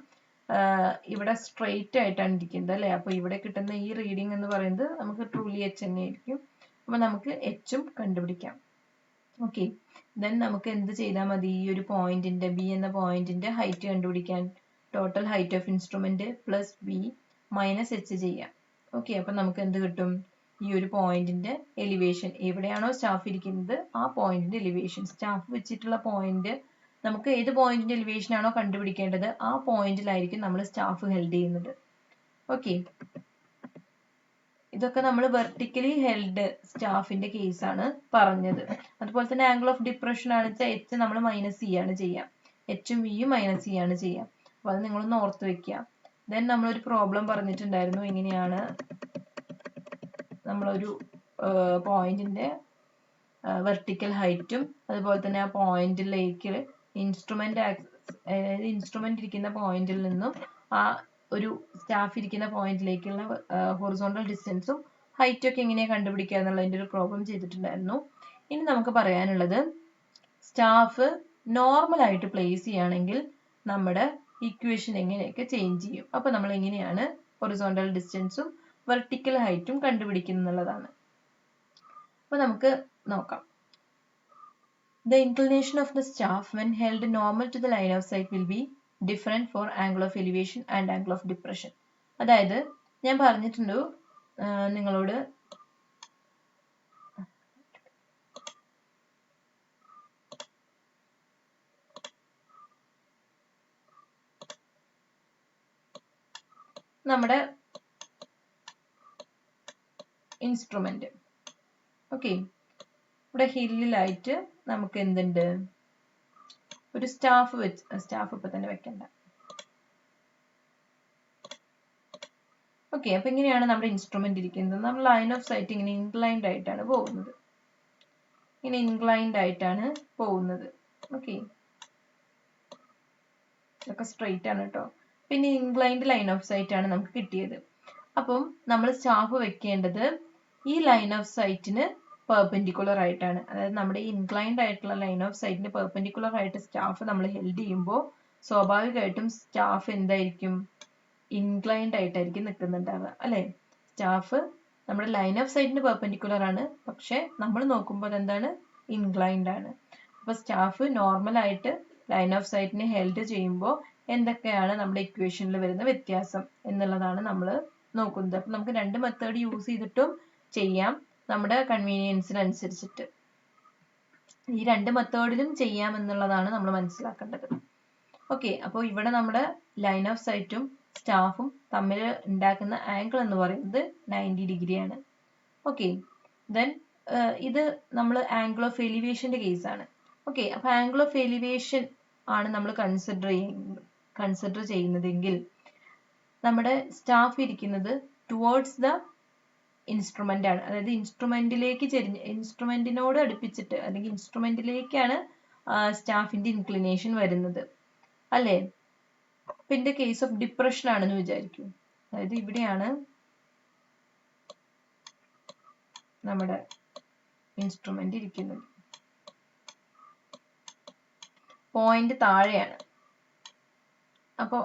ഇവിടെ സ്ട്രെയിറ്റ് ആയിട്ടാണ് ഇരിക്കുന്നത് അല്ലെ. അപ്പൊ ഇവിടെ കിട്ടുന്ന ഈ റീഡിംഗ് എന്ന് പറയുന്നത് നമുക്ക് ട്രൂലി H തന്നെ ആയിരിക്കും. അപ്പൊ നമുക്ക് H ഉം കണ്ടുപിടിക്കാം. ഓക്കെ, ദെൻ നമുക്ക് എന്ത് ചെയ്താൽ മതി, ഈ ഒരു പോയിന്റിന്റെ B എന്ന പോയിന്റിന്റെ ഹൈറ്റ് കണ്ടുപിടിക്കാൻ total height of instrument plus B minus H ചെയ്യാം. ഓക്കെ, അപ്പൊ നമുക്ക് എന്ത് കിട്ടും, ഈ ഒരു പോയിന്റിന്റെ എലിവേഷൻ, എവിടെയാണോ സ്റ്റാഫ് ഇരിക്കുന്നത് ആ പോയിന്റിന്റെ എലിവേഷൻ, സ്റ്റാഫ് വെച്ചിട്ടുള്ള പോയിന്റ്, നമുക്ക് ഏത് പോയിന്റിന്റെ എലിവേഷൻ ആണോ കണ്ടുപിടിക്കേണ്ടത് ആ പോയിന്റിലായിരിക്കും നമ്മൾ സ്റ്റാഫ് ഹെൽഡ് ചെയ്യുന്നത്. ഓക്കെ, ഇതൊക്കെ നമ്മൾ വെർട്ടിക്കലി ഹെൽഡ് സ്റ്റാഫിന്റെ കേസ് ആണ് പറഞ്ഞത്. അതുപോലെ തന്നെ ആംഗിൾ ഓഫ് ഡിപ്രഷൻ ആണ് വെച്ചാൽ H നമ്മൾ മൈനസ് ചെയ്യാണ് ചെയ്യാം, H-ഉം V-യും മൈനസ് ചെയ്യാണ് ചെയ്യാം. അപ്പൊ അത് നിങ്ങളൊന്ന് ഓർത്ത് വെക്കുക. ദെൻ നമ്മളൊരു പ്രോബ്ലം പറഞ്ഞിട്ടുണ്ടായിരുന്നു, എങ്ങനെയാണ് നമ്മളൊരു പോയിന്റിന്റെ വെർട്ടിക്കൽ ഹൈറ്റും അതുപോലെ തന്നെ ആ പോയിന്റിലേക്ക് ഇൻസ്ട്രുമെന്റ് ഇരിക്കുന്ന പോയിന്റിൽ നിന്നും ആ ഒരു സ്റ്റാഫ് ഇരിക്കുന്ന പോയിന്റിലേക്കുള്ള ഹൊറിസോണ്ടൽ ഡിസ്റ്റൻസും ഹൈറ്റും ഒക്കെ എങ്ങനെയാണ് കണ്ടുപിടിക്കുക എന്നുള്ളതിന്റെ ഒരു പ്രോബ്ലം ചെയ്തിട്ടുണ്ടായിരുന്നു. ഇനി നമുക്ക് പറയാനുള്ളത്, സ്റ്റാഫ് നോർമൽ ആയിട്ട് പ്ലേസ് ചെയ്യുകയാണെങ്കിൽ നമ്മുടെ ഇക്വേഷൻ എങ്ങനെയൊക്കെ ചേഞ്ച് ചെയ്യും. അപ്പൊ നമ്മൾ എങ്ങനെയാണ് ഹൊറിസോണ്ടൽ ഡിസ്റ്റൻസും വെർട്ടിക്കൽ ഹൈറ്റും കണ്ടുപിടിക്കുന്നുള്ളതാണ്. അപ്പൊ നമുക്ക് നോക്കാം. The inclination of the staff when held normal to the line of sight will be different for angle of elevation and angle of depression. അതായത് ഞാൻ പറഞ്ഞിട്ടുണ്ട് നിങ്ങളോട്, നമ്മുടെ ഇൻസ്ട്രുമെന്റ്, ഓക്കെ, ഇവിടെ ഹില്ലിലായിട്ട് നമുക്ക് എന്തുണ്ട്, ഒരു സ്റ്റാഫ് ഇപ്പൊ തന്നെ വെക്കണ്ട. ഓക്കെ, അപ്പൊ ഇങ്ങനെയാണ് നമ്മുടെ ഇൻസ്ട്രുമെന്റ് ഇരിക്കുന്നത്. നമ്മൾ ലൈൻ ഓഫ് സൈറ്റ് ഇങ്ങനെ ഇൻക്ലൈൻഡ് ആയിട്ടാണ് പോകുന്നത്, ഇങ്ങനെ ഇൻക്ലൈൻഡ് ആയിട്ടാണ് പോകുന്നത്. ഓക്കെ, ഇതൊക്കെ സ്ട്രെയിറ്റ് ആണ് കേട്ടോ. പിന്നെ ഇൻക്ലൈൻഡ് ലൈൻ ഓഫ് സൈറ്റ് ആണ് നമുക്ക് കിട്ടിയത്. അപ്പം നമ്മൾ സ്റ്റാഫ് വെക്കേണ്ടത് ഈ ലൈൻ ഓഫ് സൈറ്റിന് പെർപെൻഡിക്കുലർ ആയിട്ടാണ്. അതായത് നമ്മുടെ ഈ ഇൻക്ലൈൻഡ് ആയിട്ടുള്ള ലൈൻ ഓഫ് സൈറ്റിന് പെർപെൻഡിക്കുലർ ആയിട്ട് സ്റ്റാഫ് നമ്മൾ ഹെൽഡ് ചെയ്യുമ്പോൾ സ്വാഭാവികമായിട്ടും സ്റ്റാഫ് എന്തായിരിക്കും, ഇൻക്ലൈൻഡ് ആയിട്ടായിരിക്കും നിൽക്കുന്നുണ്ടാവുക അല്ലെ. സ്റ്റാഫ് നമ്മുടെ ലൈൻ ഓഫ് സൈറ്റിന് പെർപെൻഡിക്കുലർ ആണ്, പക്ഷെ നമ്മൾ നോക്കുമ്പോൾ എന്താണ്, ഇൻക്ലൈൻഡ് ആണ്. അപ്പൊ സ്റ്റാഫ് നോർമൽ ആയിട്ട് ലൈൻ ഓഫ് സൈറ്റിനെ ഹെൽഡ് ചെയ്യുമ്പോൾ എന്തൊക്കെയാണ് നമ്മുടെ ഇക്വേഷനിൽ വരുന്ന വ്യത്യാസം എന്നുള്ളതാണ് നമ്മൾ നോക്കുന്നത്. അപ്പൊ നമുക്ക് രണ്ട് മെത്തേഡ് യൂസ് ചെയ്തിട്ടും ചെയ്യാം, നമ്മുടെ കൺവീനിയൻസിനനുസരിച്ചിട്ട്. ഈ രണ്ട് മെത്തേഡിലും ചെയ്യാം എന്നുള്ളതാണ് നമ്മൾ മനസ്സിലാക്കേണ്ടത്. ഓക്കെ, അപ്പോൾ ഇവിടെ നമ്മുടെ ലൈൻ ഓഫ് സൈറ്റും സ്റ്റാഫും തമ്മിൽ ഉണ്ടാക്കുന്ന ആംഗിൾ എന്ന് പറയുന്നത് 90 ഡിഗ്രിയാണ്. ഓക്കെ, ദെൻ ഇത് നമ്മൾ ആംഗിൾ ഓഫ് എലിവേഷന്റെ കേസാണ്. ഓക്കെ, അപ്പൊ ആംഗിൾ ഓഫ് എലിവേഷൻ ആണ് നമ്മൾ കൺസിഡർ ചെയ്യുന്നതെങ്കിൽ നമ്മുടെ സ്റ്റാഫ് ഇരിക്കുന്നത് ടുവേർഡ്സ് ദ ഇൻസ്ട്രുമെന്റ് ആണ്. അതായത് ഇൻസ്ട്രുമെന്റിനോട് അടുപ്പിച്ചിട്ട് അല്ലെങ്കിൽ ഇൻസ്ട്രുമെന്റിലേക്കാണ് സ്റ്റാഫിന്റെ ഇൻക്ലിനേഷൻ വരുന്നത് അല്ലേ. പിന്നെ കേസ് ഓഫ് ഡിപ്രഷൻ ആണെന്ന് വിചാരിക്കും. അതായത് ഇവിടെയാണ് നമ്മുടെ ഇൻസ്ട്രുമെന്റ് ഇരിക്കുന്നത്. പോയിന്റ് താഴെയാണ്. അപ്പോ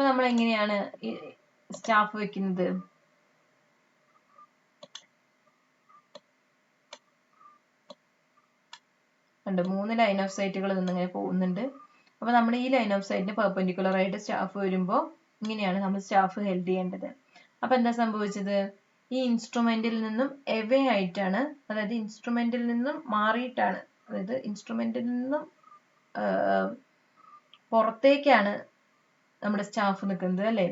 നമ്മൾ എങ്ങനെയാണ് സ്റ്റാഫ് വെക്കുന്നത്? ഉണ്ട് 3 ലൈൻ ഓഫ് സൈറ്റുകൾ നിന്നിങ്ങനെ പോകുന്നുണ്ട്. അപ്പൊ നമ്മൾ ഈ ലൈൻ ഓഫ് സൈറ്റിന് പെർപെൻഡിക്കുലർ ആയിട്ട് സ്റ്റാഫ് വരുമ്പോൾ ഇങ്ങനെയാണ് നമ്മൾ സ്റ്റാഫ് ഹെൽഡ് ചെയ്യേണ്ടത്. അപ്പൊ എന്താ സംഭവിച്ചത്? ഈ ഇൻസ്ട്രുമെന്റിൽ നിന്നും എവേ ആയിട്ടാണ്, അതായത് ഇൻസ്ട്രുമെന്റിൽ നിന്നും മാറിയിട്ടാണ്, അതായത് ഇൻസ്ട്രുമെന്റിൽ നിന്നും പുറത്തേക്കാണ് നമ്മുടെ സ്റ്റാഫ് നിൽക്കുന്നത് അല്ലേ?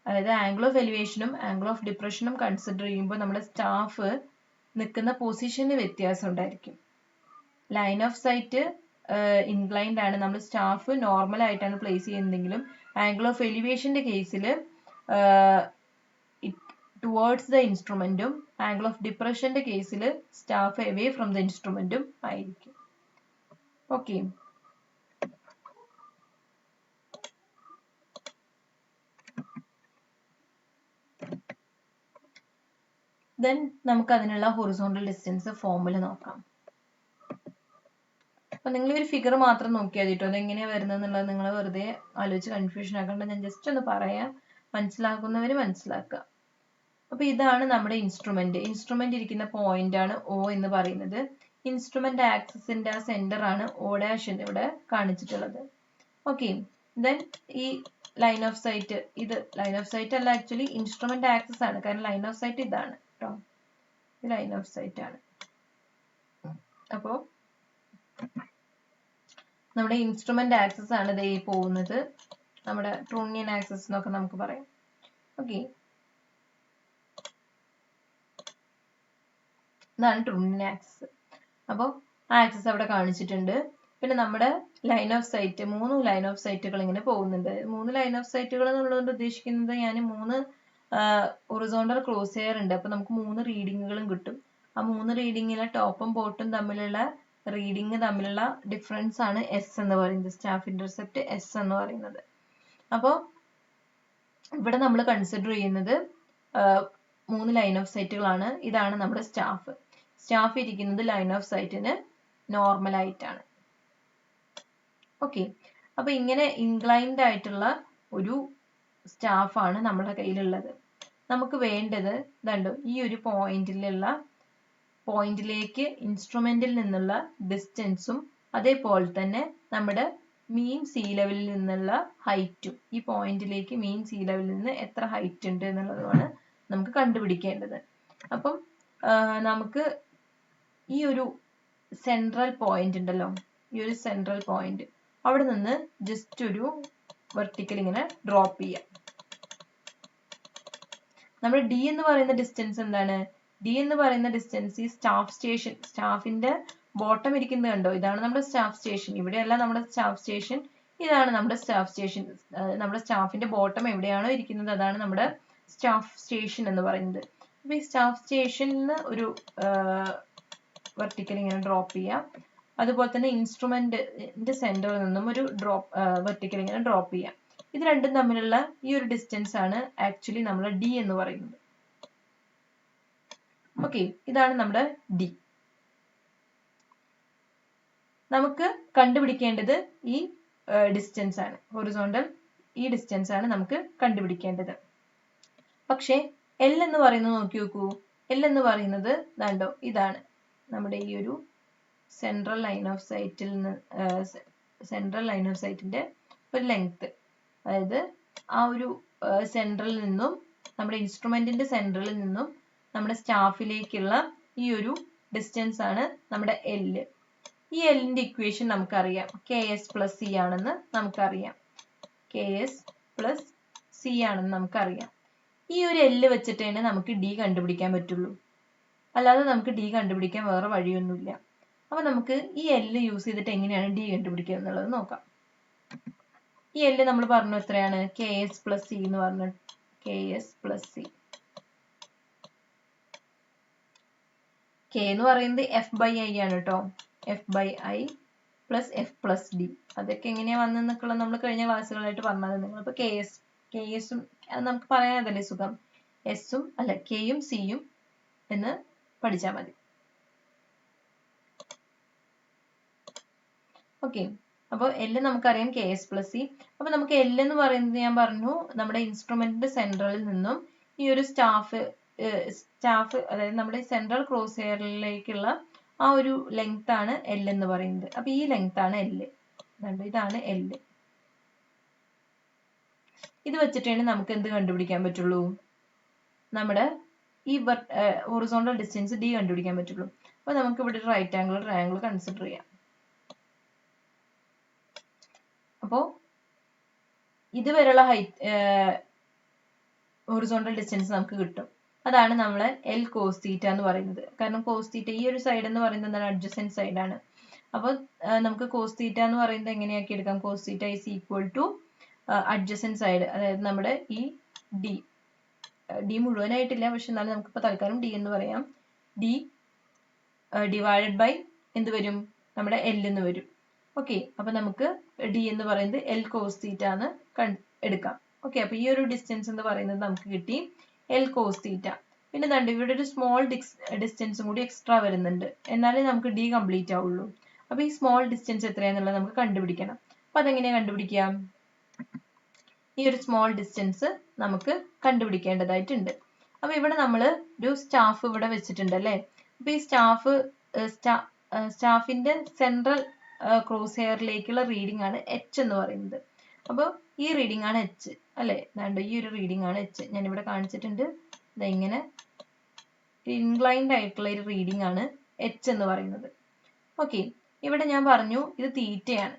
അതായത് ആംഗിൾ ഓഫ് എലിവേഷനും ആംഗിൾ ഓഫ് ഡിപ്രഷനും കൺസിഡർ ചെയ്യുമ്പോൾ നമ്മുടെ സ്റ്റാഫ് നിൽക്കുന്ന പൊസിഷന് വ്യത്യാസം ഉണ്ടായിരിക്കും. ലൈൻ ഓഫ് സൈറ്റ് ഇൻക്ലൈൻഡ് ആണ്, നമ്മൾ സ്റ്റാഫ് നോർമൽ ആയിട്ടാണ് പ്ലേസ് ചെയ്യുന്നതെങ്കിലും ആംഗിൾ ഓഫ് എലിവേഷന്റെ കേസിൽ ടുവേർഡ്സ് ദ ഇൻസ്ട്രുമെന്റും ആംഗിൾ ഓഫ് ഡിപ്രഷന്റെ കേസിൽ സ്റ്റാഫ് അവേ ഫ്രം ദ ഇൻസ്ട്രുമെന്റും ആയിരിക്കും. ഓക്കെ, ദെൻ നമുക്ക് അതിനുള്ള ഹൊറിസോണ്ടൽ ഡിസ്റ്റൻസ് ഫോർമുല നോക്കാം. അപ്പൊ നിങ്ങൾ ഒരു ഫിഗർ മാത്രം നോക്കിയാൽ മതി കേട്ടോ, അതെങ്ങനെയാ വരുന്നത് എന്നുള്ളത് നിങ്ങൾ വെറുതെ ആലോചിച്ച് കൺഫ്യൂഷൻ ആക്കണ്ട. ഞാൻ ജസ്റ്റ് ഒന്ന് പറയാം, മനസ്സിലാക്കുന്നവര് മനസ്സിലാക്കുക. അപ്പൊ ഇതാണ് നമ്മുടെ ഇൻസ്ട്രുമെന്റ്. ഇൻസ്ട്രുമെന്റ് ഇരിക്കുന്ന പോയിന്റ് ആണ് O എന്ന് പറയുന്നത്. ഇൻസ്ട്രുമെന്റ് ആക്സിസിന്റെ ആ സെന്റർ ആണ് O' എന്ന് ഇവിടെ കാണിച്ചിട്ടുള്ളത്. ഓക്കെ, ദെൻ ഈ ലൈൻ ഓഫ് സൈറ്റ്, ഇത് ലൈൻ ഓഫ് സൈറ്റ് അല്ല, ആക്ച്വലി ഇൻസ്ട്രുമെന്റ് ആക്സിസ് ആണ്, കാരണം ലൈൻ ഓഫ് സൈറ്റ് ഇതാണ് കേട്ടോ, ഇത് ലൈൻ ഓഫ് സൈറ്റ് ആണ്. അപ്പോ നമ്മുടെ ഇൻസ്ട്രുമെന്റ് ആക്സിസ് ആണ് ദേ പോകുന്നത്, നമ്മുടെ ട്രൂണിയൻ ആക്സിസ് എന്നൊക്കെ നമുക്ക് പറയാം. ഓക്കെ, ഇതാണ് ട്രൂണിയൻ ആക്സിസ്. അപ്പോൾ ആക്സിസ് അവിടെ കാണിച്ചിട്ടുണ്ട്. പിന്നെ നമ്മുടെ line of sight, 3 line of സൈറ്റുകൾ ഇങ്ങനെ പോകുന്നുണ്ട്. 3 ലൈൻ ഓഫ് സൈറ്റുകൾ എന്നുള്ളത് ഉദ്ദേശിക്കുന്നത് ഞാൻ 3 ഹൊറിസോണ്ടൽ ക്രോസ് ഹെയർ ഉണ്ട്. അപ്പൊ നമുക്ക് 3 റീഡിങ്ങുകളും കിട്ടും. ആ 3 റീഡിങ്ങിലെ ടോപ്പും ബോട്ടും തമ്മിലുള്ള റീഡിങ് തമ്മിലുള്ള ഡിഫറൻസ് ആണ് S എന്ന് പറയുന്നത്, സ്റ്റാഫ് ഇന്റർസെപ്റ്റ് S എന്ന് പറയുന്നത്. അപ്പോൾ ഇവിടെ നമ്മൾ കൺസിഡർ ചെയ്യുന്നത് 3 ലൈൻ ഓഫ് സൈറ്റുകളാണ്. ഇതാണ് നമ്മുടെ സ്റ്റാഫ്. സ്റ്റാഫ് ഇരിക്കുന്നത് ലൈൻ ഓഫ് സൈറ്റിന് നോർമൽ ആയിട്ടാണ്. ഓക്കെ, അപ്പൊ ഇങ്ങനെ ഇൻക്ലൈൻഡ് ആയിട്ടുള്ള ഒരു സ്റ്റാഫാണ് നമ്മുടെ കയ്യിലുള്ളത്. നമുക്ക് വേണ്ടത് ഇതുണ്ടോ, ഈ ഒരു പോയിന്റിലേക്ക് ഇൻസ്ട്രുമെന്റിൽ നിന്നുള്ള ഡിസ്റ്റൻസും അതേപോലെ തന്നെ നമ്മുടെ മീൻ സീ ലെവലിൽ നിന്നുള്ള ഹൈറ്റും, ഈ പോയിന്റിലേക്ക് മീൻ സീ ലെവലിൽ നിന്ന് എത്ര ഹൈറ്റ് ഉണ്ട് എന്നുള്ളതാണ് നമുക്ക് കണ്ടുപിടിക്കേണ്ടത്. അപ്പം നമുക്ക് ഈ ഒരു സെൻട്രൽ പോയിന്റ് ഉണ്ടല്ലോ, ഈ ഒരു സെൻട്രൽ പോയിന്റ്, അവിടെ നിന്ന് ജസ്റ്റ് ഒരു വെർട്ടിക്കൽ ഇങ്ങനെ ഡ്രോപ്പ് ചെയ്യാം. നമ്മുടെ D എന്ന് പറയുന്ന ഡിസ്റ്റൻസ് എന്താണ്? D എന്ന് പറയുന്ന ഡിസ്റ്റൻസ് ഈ സ്റ്റാഫ് സ്റ്റേഷൻ, സ്റ്റാഫിന്റെ ബോട്ടം ഇരിക്കുന്നത് കണ്ടോ, ഇതാണ് നമ്മുടെ സ്റ്റാഫ് സ്റ്റേഷൻ. ഇവിടെയല്ല നമ്മുടെ സ്റ്റാഫ് സ്റ്റേഷൻ, ഇതാണ് നമ്മുടെ സ്റ്റാഫ് സ്റ്റേഷൻ. നമ്മുടെ സ്റ്റാഫിന്റെ ബോട്ടം എവിടെയാണോ ഇരിക്കുന്നത് അതാണ് നമ്മുടെ സ്റ്റാഫ് സ്റ്റേഷൻ എന്ന് പറയുന്നത്. അപ്പൊ ഈ സ്റ്റാഫ് സ്റ്റേഷനിൽ ഒരു വെർട്ടിക്കൽ ഇങ്ങനെ ഡ്രോപ്പ് ചെയ്യാം. അതുപോലെ തന്നെ ഇൻസ്ട്രുമെന്റിന്റെ സെന്ററിൽ നിന്നും ഒരു വെർട്ടിക്കൽ ഇങ്ങനെ ഡ്രോപ്പ് ചെയ്യാം. ഇത് രണ്ടും തമ്മിലുള്ള ഈ ഒരു ഡിസ്റ്റൻസ് ആണ് ആക്ച്വലി നമ്മുടെ D എന്ന് പറയുന്നത്. ഓക്കെ, ഇതാണ് നമ്മുടെ D. നമുക്ക് കണ്ടുപിടിക്കേണ്ടത് ഈ ഡിസ്റ്റൻസ് ആണ്, ഹൊറിസോണ്ടൽ ഈ ഡിസ്റ്റൻസ് ആണ് നമുക്ക് കണ്ടുപിടിക്കേണ്ടത്. പക്ഷേ L എന്ന് പറയുന്നത് നോക്കി നോക്കൂ. L എന്ന് പറയുന്നത് ഇതാണ്ടോ, ഇതാണ് നമ്മുടെ ഈ ഒരു സെൻട്രൽ ലൈൻ ഓഫ് സൈറ്റിന്റെ ഒരു ലെങ്ത്. അതായത് ആ ഒരു സെൻട്രലിൽ നിന്നും, നമ്മുടെ ഇൻസ്ട്രുമെന്റിന്റെ സെൻട്രലിൽ നിന്നും നമ്മുടെ സ്റ്റാഫിലേക്കുള്ള ഈ ഒരു ഡിസ്റ്റൻസ് ആണ് നമ്മുടെ L. ഈ Lന്റെ ഇക്വേഷൻ നമുക്കറിയാം, KS + C ആണെന്ന് നമുക്കറിയാം. KS + C ആണെന്ന് നമുക്കറിയാം. ഈ ഒരു L വെച്ചിട്ടാണ് നമുക്ക് D കണ്ടുപിടിക്കാൻ പറ്റുള്ളൂ, അല്ലാതെ നമുക്ക് D കണ്ടുപിടിക്കാൻ വേറെ വഴിയൊന്നുമില്ല. അപ്പൊ നമുക്ക് ഈ L യൂസ് ചെയ്തിട്ട് എങ്ങനെയാണ് D കണ്ടുപിടിക്കുക എന്നുള്ളത് നോക്കാം. ഈ L നമ്മൾ പറഞ്ഞു എത്രയാണ്? KS + C എന്ന് പറഞ്ഞു, KS + C. K എന്ന് പറയുന്നത് F/I ആണ് കേട്ടോ, F/I. Plus F plus D. അതൊക്കെ എങ്ങനെയാ വന്നെന്നൊക്കെയുള്ള നമ്മൾ കഴിഞ്ഞ ക്ലാസ്സുകളായിട്ട് പറഞ്ഞത്. നിങ്ങളിപ്പോൾ കെഎസും അത് നമുക്ക് പറയാനതല്ലേ സുഖം, എസും അല്ല കെയും സിയും എന്ന് പഠിച്ചാൽ മതി. ഓക്കെ, അപ്പോൾ എൽ നമുക്കറിയാം കെ എസ് പ്ലസ് സി. അപ്പോൾ നമുക്ക് എൽ എന്ന് പറയുന്നത് ഞാൻ പറഞ്ഞു നമ്മുടെ ഇൻസ്ട്രുമെന്റിന്റെ സെൻട്രലിൽ നിന്നും ഈ ഒരു സ്റ്റാഫ് അതായത് നമ്മുടെ സെൻട്രൽ ക്രോസ് ഹെയറിലേക്കുള്ള ആ ഒരു ലെങ്ത് ആണ് എൽ എന്ന് പറയുന്നത്. അപ്പൊ ഈ ലെങ്ത് ആണ് എൽ. ഇതാണ് എൽ. ഇത് വെച്ചിട്ടാണ് നമുക്ക് എന്ത് കണ്ടുപിടിക്കാൻ പറ്റുള്ളൂ, നമ്മുടെ ഈ ഹൊറിസോണ്ടൽ ഡിസ്റ്റൻസ് ഡി കണ്ടുപിടിക്കാൻ പറ്റുള്ളൂ. അപ്പൊ നമുക്ക് ഇവിടെ ഒരു റൈറ്റ് ആംഗിൾ ട്രയാംഗിൾ കൺസിഡർ ചെയ്യാം. അപ്പോ ഇതുവരെയുള്ള ഹൊറിസോണ്ടൽ ഡിസ്റ്റൻസ് നമുക്ക് കിട്ടും. അതാണ് നമ്മൾ എൽ കോസ് തീറ്റ എന്ന് പറയുന്നത്. കാരണം കോസ് തീറ്റ ഈ ഒരു സൈഡ് എന്ന് പറയുന്നത് എന്താണ്, അഡ്ജസന്റ് സൈഡ് ആണ്. അപ്പോൾ നമുക്ക് കോസ് തീറ്റ എന്ന് പറയുന്നത് എങ്ങനെയാക്കി എടുക്കാം, cos theta is equal to adjacent side, അതായത് നമ്മുടെ ഈ ഡി മുഴുവനായിട്ടില്ല, പക്ഷെ എന്നാലും നമുക്കിപ്പോൾ തൽക്കാലം ഡി എന്ന് പറയാം. ഡി ഡിവൈഡഡ് ബൈ എന്ത് വരും, നമ്മുടെ എൽ എന്ന് വരും. ഓക്കെ, അപ്പൊ നമുക്ക് ഡി എന്ന് പറയുന്നത് എൽ കോസ് തീറ്റ എന്ന് എടുക്കാം. ഓക്കെ, അപ്പൊ ഈ ഒരു ഡിസ്റ്റൻസ് എന്ന് പറയുന്നത് നമുക്ക് കിട്ടി എൽ കോസ് തീറ്റ. പിന്നെ ദാണ്ട് ഇവിടെ ഒരു സ്മോൾ ഡിസ്റ്റൻസും കൂടി എക്സ്ട്രാ വരുന്നുണ്ട്, എന്നാലേ നമുക്ക് ഡി കംപ്ലീറ്റ് ആവുള്ളൂ. അപ്പൊ ഈ സ്മോൾ ഡിസ്റ്റൻസ് എത്രയാന്നുള്ളത് നമുക്ക് കണ്ടുപിടിക്കണം. അപ്പൊ അതെങ്ങനെയാ കണ്ടുപിടിക്കാം, ഈ ഒരു സ്മോൾ ഡിസ്റ്റൻസ് നമുക്ക് കണ്ടുപിടിക്കേണ്ടതായിട്ടുണ്ട്. അപ്പൊ ഇവിടെ നമ്മൾ ഒരു സ്റ്റാഫ് ഇവിടെ വെച്ചിട്ടുണ്ട് അല്ലേ. അപ്പൊ ഈ സ്റ്റാഫിന്റെ സെൻട്രൽ ക്രോസ് ഹെയറിലേക്കുള്ള റീഡിംഗ് ആണ് എച്ച് എന്ന് പറയുന്നത്. അപ്പോൾ ഈ റീഡിംഗ് ആണ് എച്ച് അല്ലെ, ഈ ഒരു റീഡിംഗ് ആണ് എച്ച്. ഞാൻ ഇവിടെ കാണിച്ചിട്ടുണ്ട്. ഇങ്ങനെ ഇൻക്ലൈൻഡ് ആയിട്ടുള്ള ഒരു റീഡിംഗ് ആണ് എച്ച് എന്ന് പറയുന്നത്. ഓക്കെ, ഇവിടെ ഞാൻ പറഞ്ഞു ഇത് തീറ്റയാണ്.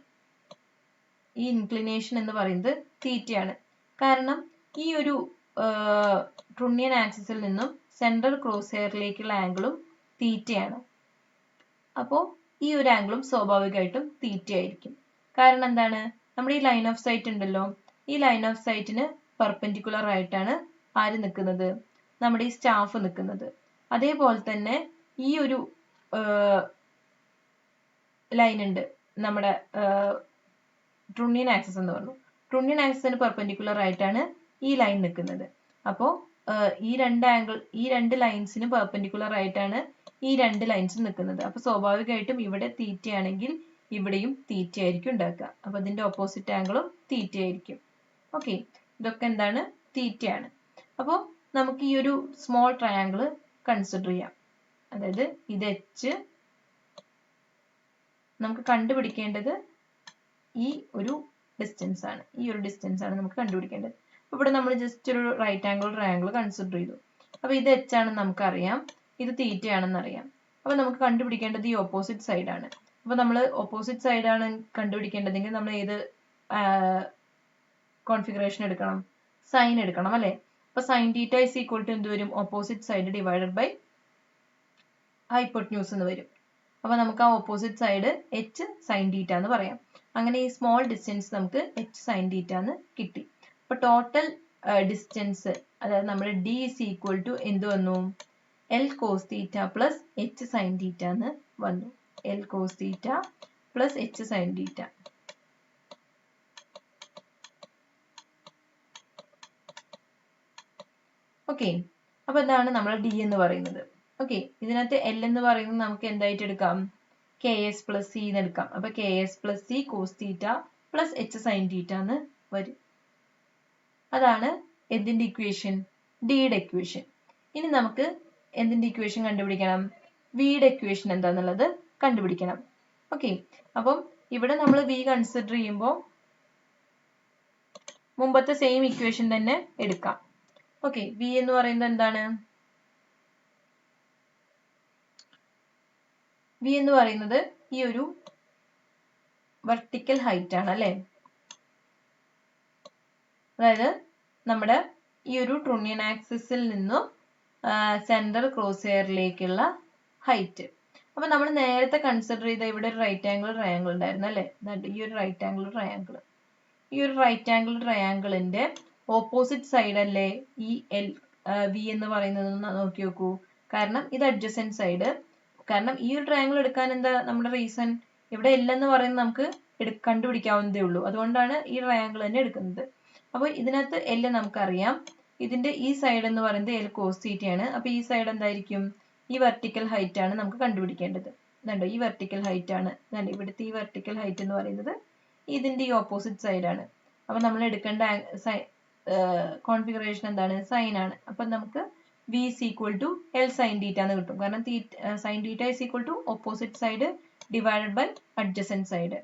ഈ ഇൻക്ലിനേഷൻ എന്ന് പറയുന്നത് തീറ്റയാണ്. കാരണം ഈ ഒരു ട്രുണ്യൻ ആക്സിസിൽ നിന്നും സെൻട്രൽ ക്രോസ് ഹെയറിലേക്കുള്ള ആംഗിളും തീറ്റയാണ്. അപ്പോൾ ഈ ഒരു ആംഗിളും സ്വാഭാവികമായിട്ടും തീറ്റ ആയിരിക്കും. കാരണം എന്താണ്, നമ്മുടെ ഈ ലൈൻ ഓഫ് സൈറ്റ് ഉണ്ടല്ലോ, ഈ ലൈൻ ഓഫ് സൈറ്റിന് പെർപെൻഡിക്കുലർ ആയിട്ടാണ് ആര് നിൽക്കുന്നത്, നമ്മുടെ ഈ സ്റ്റാഫ് നിൽക്കുന്നത്. അതേപോലെ തന്നെ ഈ ഒരു ലൈൻ ഉണ്ട്, നമ്മുടെ ട്രുണ്യൻ ആക്സിസ് എന്ന് പറഞ്ഞു. ട്രുണ്യൻ ആക്സിസിന് പെർപെൻഡിക്കുലർ ആയിട്ടാണ് ഈ ലൈൻ നിൽക്കുന്നത്. അപ്പോൾ ഈ രണ്ട് ലൈൻസിന് പെർപെൻഡിക്കുലർ ആയിട്ടാണ് ഈ രണ്ട് ലൈൻസും നിൽക്കുന്നത്. അപ്പൊ സ്വാഭാവികമായിട്ടും ഇവിടെ തീറ്റയാണെങ്കിൽ ഇവിടെയും തീറ്റയായിരിക്കും ഉണ്ടാക്കുക. അപ്പൊ അതിന്റെ ഓപ്പോസിറ്റ് ആംഗിളും തീറ്റയായിരിക്കും. ഓക്കെ, ഇതൊക്കെ എന്താണ്, തീറ്റയാണ്. അപ്പോൾ നമുക്ക് ഈ ഒരു സ്മോൾ ട്രയാംഗിൾ കൺസിഡർ ചെയ്യാം. അതായത് ഇത് എച്ച്, നമുക്ക് കണ്ടുപിടിക്കേണ്ടത് ഈ ഒരു ഡിസ്റ്റൻസ് ആണ്. ഈ ഒരു ഡിസ്റ്റൻസ് ആണ് നമുക്ക് കണ്ടുപിടിക്കേണ്ടത്. അപ്പൊ ഇവിടെ നമ്മൾ ജസ്റ്റ് ഒരു റൈറ്റ് ആംഗിൾ ട്രയാംഗിൾ കൺസിഡർ ചെയ്തു. അപ്പൊ ഇത് എച്ച് ആണെന്ന് നമുക്കറിയാം, ഇത് തീറ്റയാണെന്ന് അറിയാം. അപ്പൊ നമുക്ക് കണ്ടുപിടിക്കേണ്ടത് ഈ ഓപ്പോസിറ്റ് സൈഡ് ആണ്. അപ്പൊ നമ്മൾ ഓപ്പോസിറ്റ് സൈഡ് ആണ് കണ്ടുപിടിക്കേണ്ടതെങ്കിൽ നമ്മൾ ഏത് കോൺഫിഗറേഷൻ എടുക്കണം, സൈൻ എടുക്കണം അല്ലെ. അപ്പൊ sine theta is equal to എന്ത് വരും, opposite side divided by hypotenuse എന്ന് വരും. അപ്പൊ നമുക്ക് ആ opposite side H sine theta എന്ന് പറയാം. അങ്ങനെ ഈ സ്മോൾ ഡിസ്റ്റൻസ് നമുക്ക് എച്ച് സൈൻ തീറ്റ എന്ന് കിട്ടി. അപ്പൊ ടോട്ടൽ ഡിസ്റ്റൻസ്, അതായത് നമ്മുടെ ഡി ഇസ് ഈക്വൽ ടു എന്ത് വന്നു, L cos theta plus H sine theta എന്ന് വന്നു. L cos theta plus H sine theta. Okay, അപ്പൊ ഇതാണ് നമ്മൾ ഡി എന്ന് പറയുന്നത്. ഓക്കെ, ഇതിനകത്ത് എൽ എന്ന് പറയുന്നത് നമുക്ക് എന്തായിട്ട് എടുക്കാം, കെ എസ് പ്ലസ് സി എന്ന് എടുക്കാം. അപ്പൊ K S plus C cos theta plus H sine theta എന്ന് വരും. അതാണ് എന്തിന്റെ ഇക്വേഷൻ, ഡിയുടെ ഇക്വേഷൻ. ഇനി നമുക്ക് എന്തിന്റെ ഇക്വേഷൻ കണ്ടുപിടിക്കണം, വിയുടെ ഇക്വേഷൻ എന്താന്നുള്ളത് കണ്ടുപിടിക്കണം. ഓക്കെ, അപ്പം ഇവിടെ നമ്മൾ വി കൺസിഡർ ചെയ്യുമ്പോൾ മുമ്പത്തെ സെയിം ഇക്വേഷൻ തന്നെ എടുക്കാം. ഓക്കെ, വി എന്ന് പറയുന്നത് എന്താണ്, വി എന്ന് പറയുന്നത് ഈ ഒരു വെർട്ടിക്കൽ ഹൈറ്റ് ആണ് അല്ലെ. അതായത് നമ്മുടെ ഈ ഒരു ട്രുണ്യൻ ആക്സിസിൽ നിന്നും സെൻട്രൽ ക്രോസ് ഹെയറിലേക്കുള്ള ഹൈറ്റ്. അപ്പൊ നമ്മൾ നേരത്തെ കൺസിഡർ ചെയ്ത ഇവിടെ ഒരു റൈറ്റ് ആംഗിൾ ട്രയാംഗിൾ ഉണ്ടായിരുന്നു അല്ലെ. ഈ ഒരു റൈറ്റ് ആംഗിൾ ട്രയാംഗിൾ, ഈ ഒരു റൈറ്റ് ആംഗിൾ ട്രയാംഗിളിന്റെ ഓപ്പോസിറ്റ് സൈഡ് അല്ലേ ഈ എൽ വി എന്ന് പറയുന്നത്, നോക്കി നോക്കൂ. കാരണം ഇത് അഡ്ജസന്റ് സൈഡ്. കാരണം ഈ ഒരു ട്രയാംഗിൾ എടുക്കാൻ എന്താ നമ്മുടെ റീസൺ, ഇവിടെ L എന്ന് പറയുന്നത് നമുക്ക് കണ്ടുപിടിക്കാവുന്നതേ ഉള്ളൂ. അതുകൊണ്ടാണ് ഈ ട്രയാങ്കിൾ തന്നെ എടുക്കുന്നത്. അപ്പോൾ ഇതിനകത്ത് L നമുക്കറിയാം. ഇതിന്റെ ഈ സൈഡ് എന്ന് പറയുന്നത് L cos θ ആണ്. അപ്പോൾ ഈ സൈഡ് എന്തായിരിക്കും? ഈ വെർട്ടിക്കൽ ഹൈറ്റ് ആണ് നമുക്ക് കണ്ടുപിടിക്കേണ്ടത്. കണ്ടോ, ഈ വെർട്ടിക്കൽ ഹൈറ്റ് ആണ്. ഇവിടുത്തെ ഈ വെർട്ടിക്കൽ ഹൈറ്റ് എന്ന് പറയുന്നത് ഇതിന്റെ ഈ ഓപ്പോസിറ്റ് സൈഡ് ആണ്. അപ്പോൾ നമ്മൾ എടുക്കേണ്ട കോൺഫിഗറേഷൻ എന്താണ്? സൈൻ ആണ്. അപ്പോൾ നമുക്ക് V is equal to L sin θ എന്ന് കിട്ടും. കാരണം sin θ is equal to opposite side divided by adjacent side.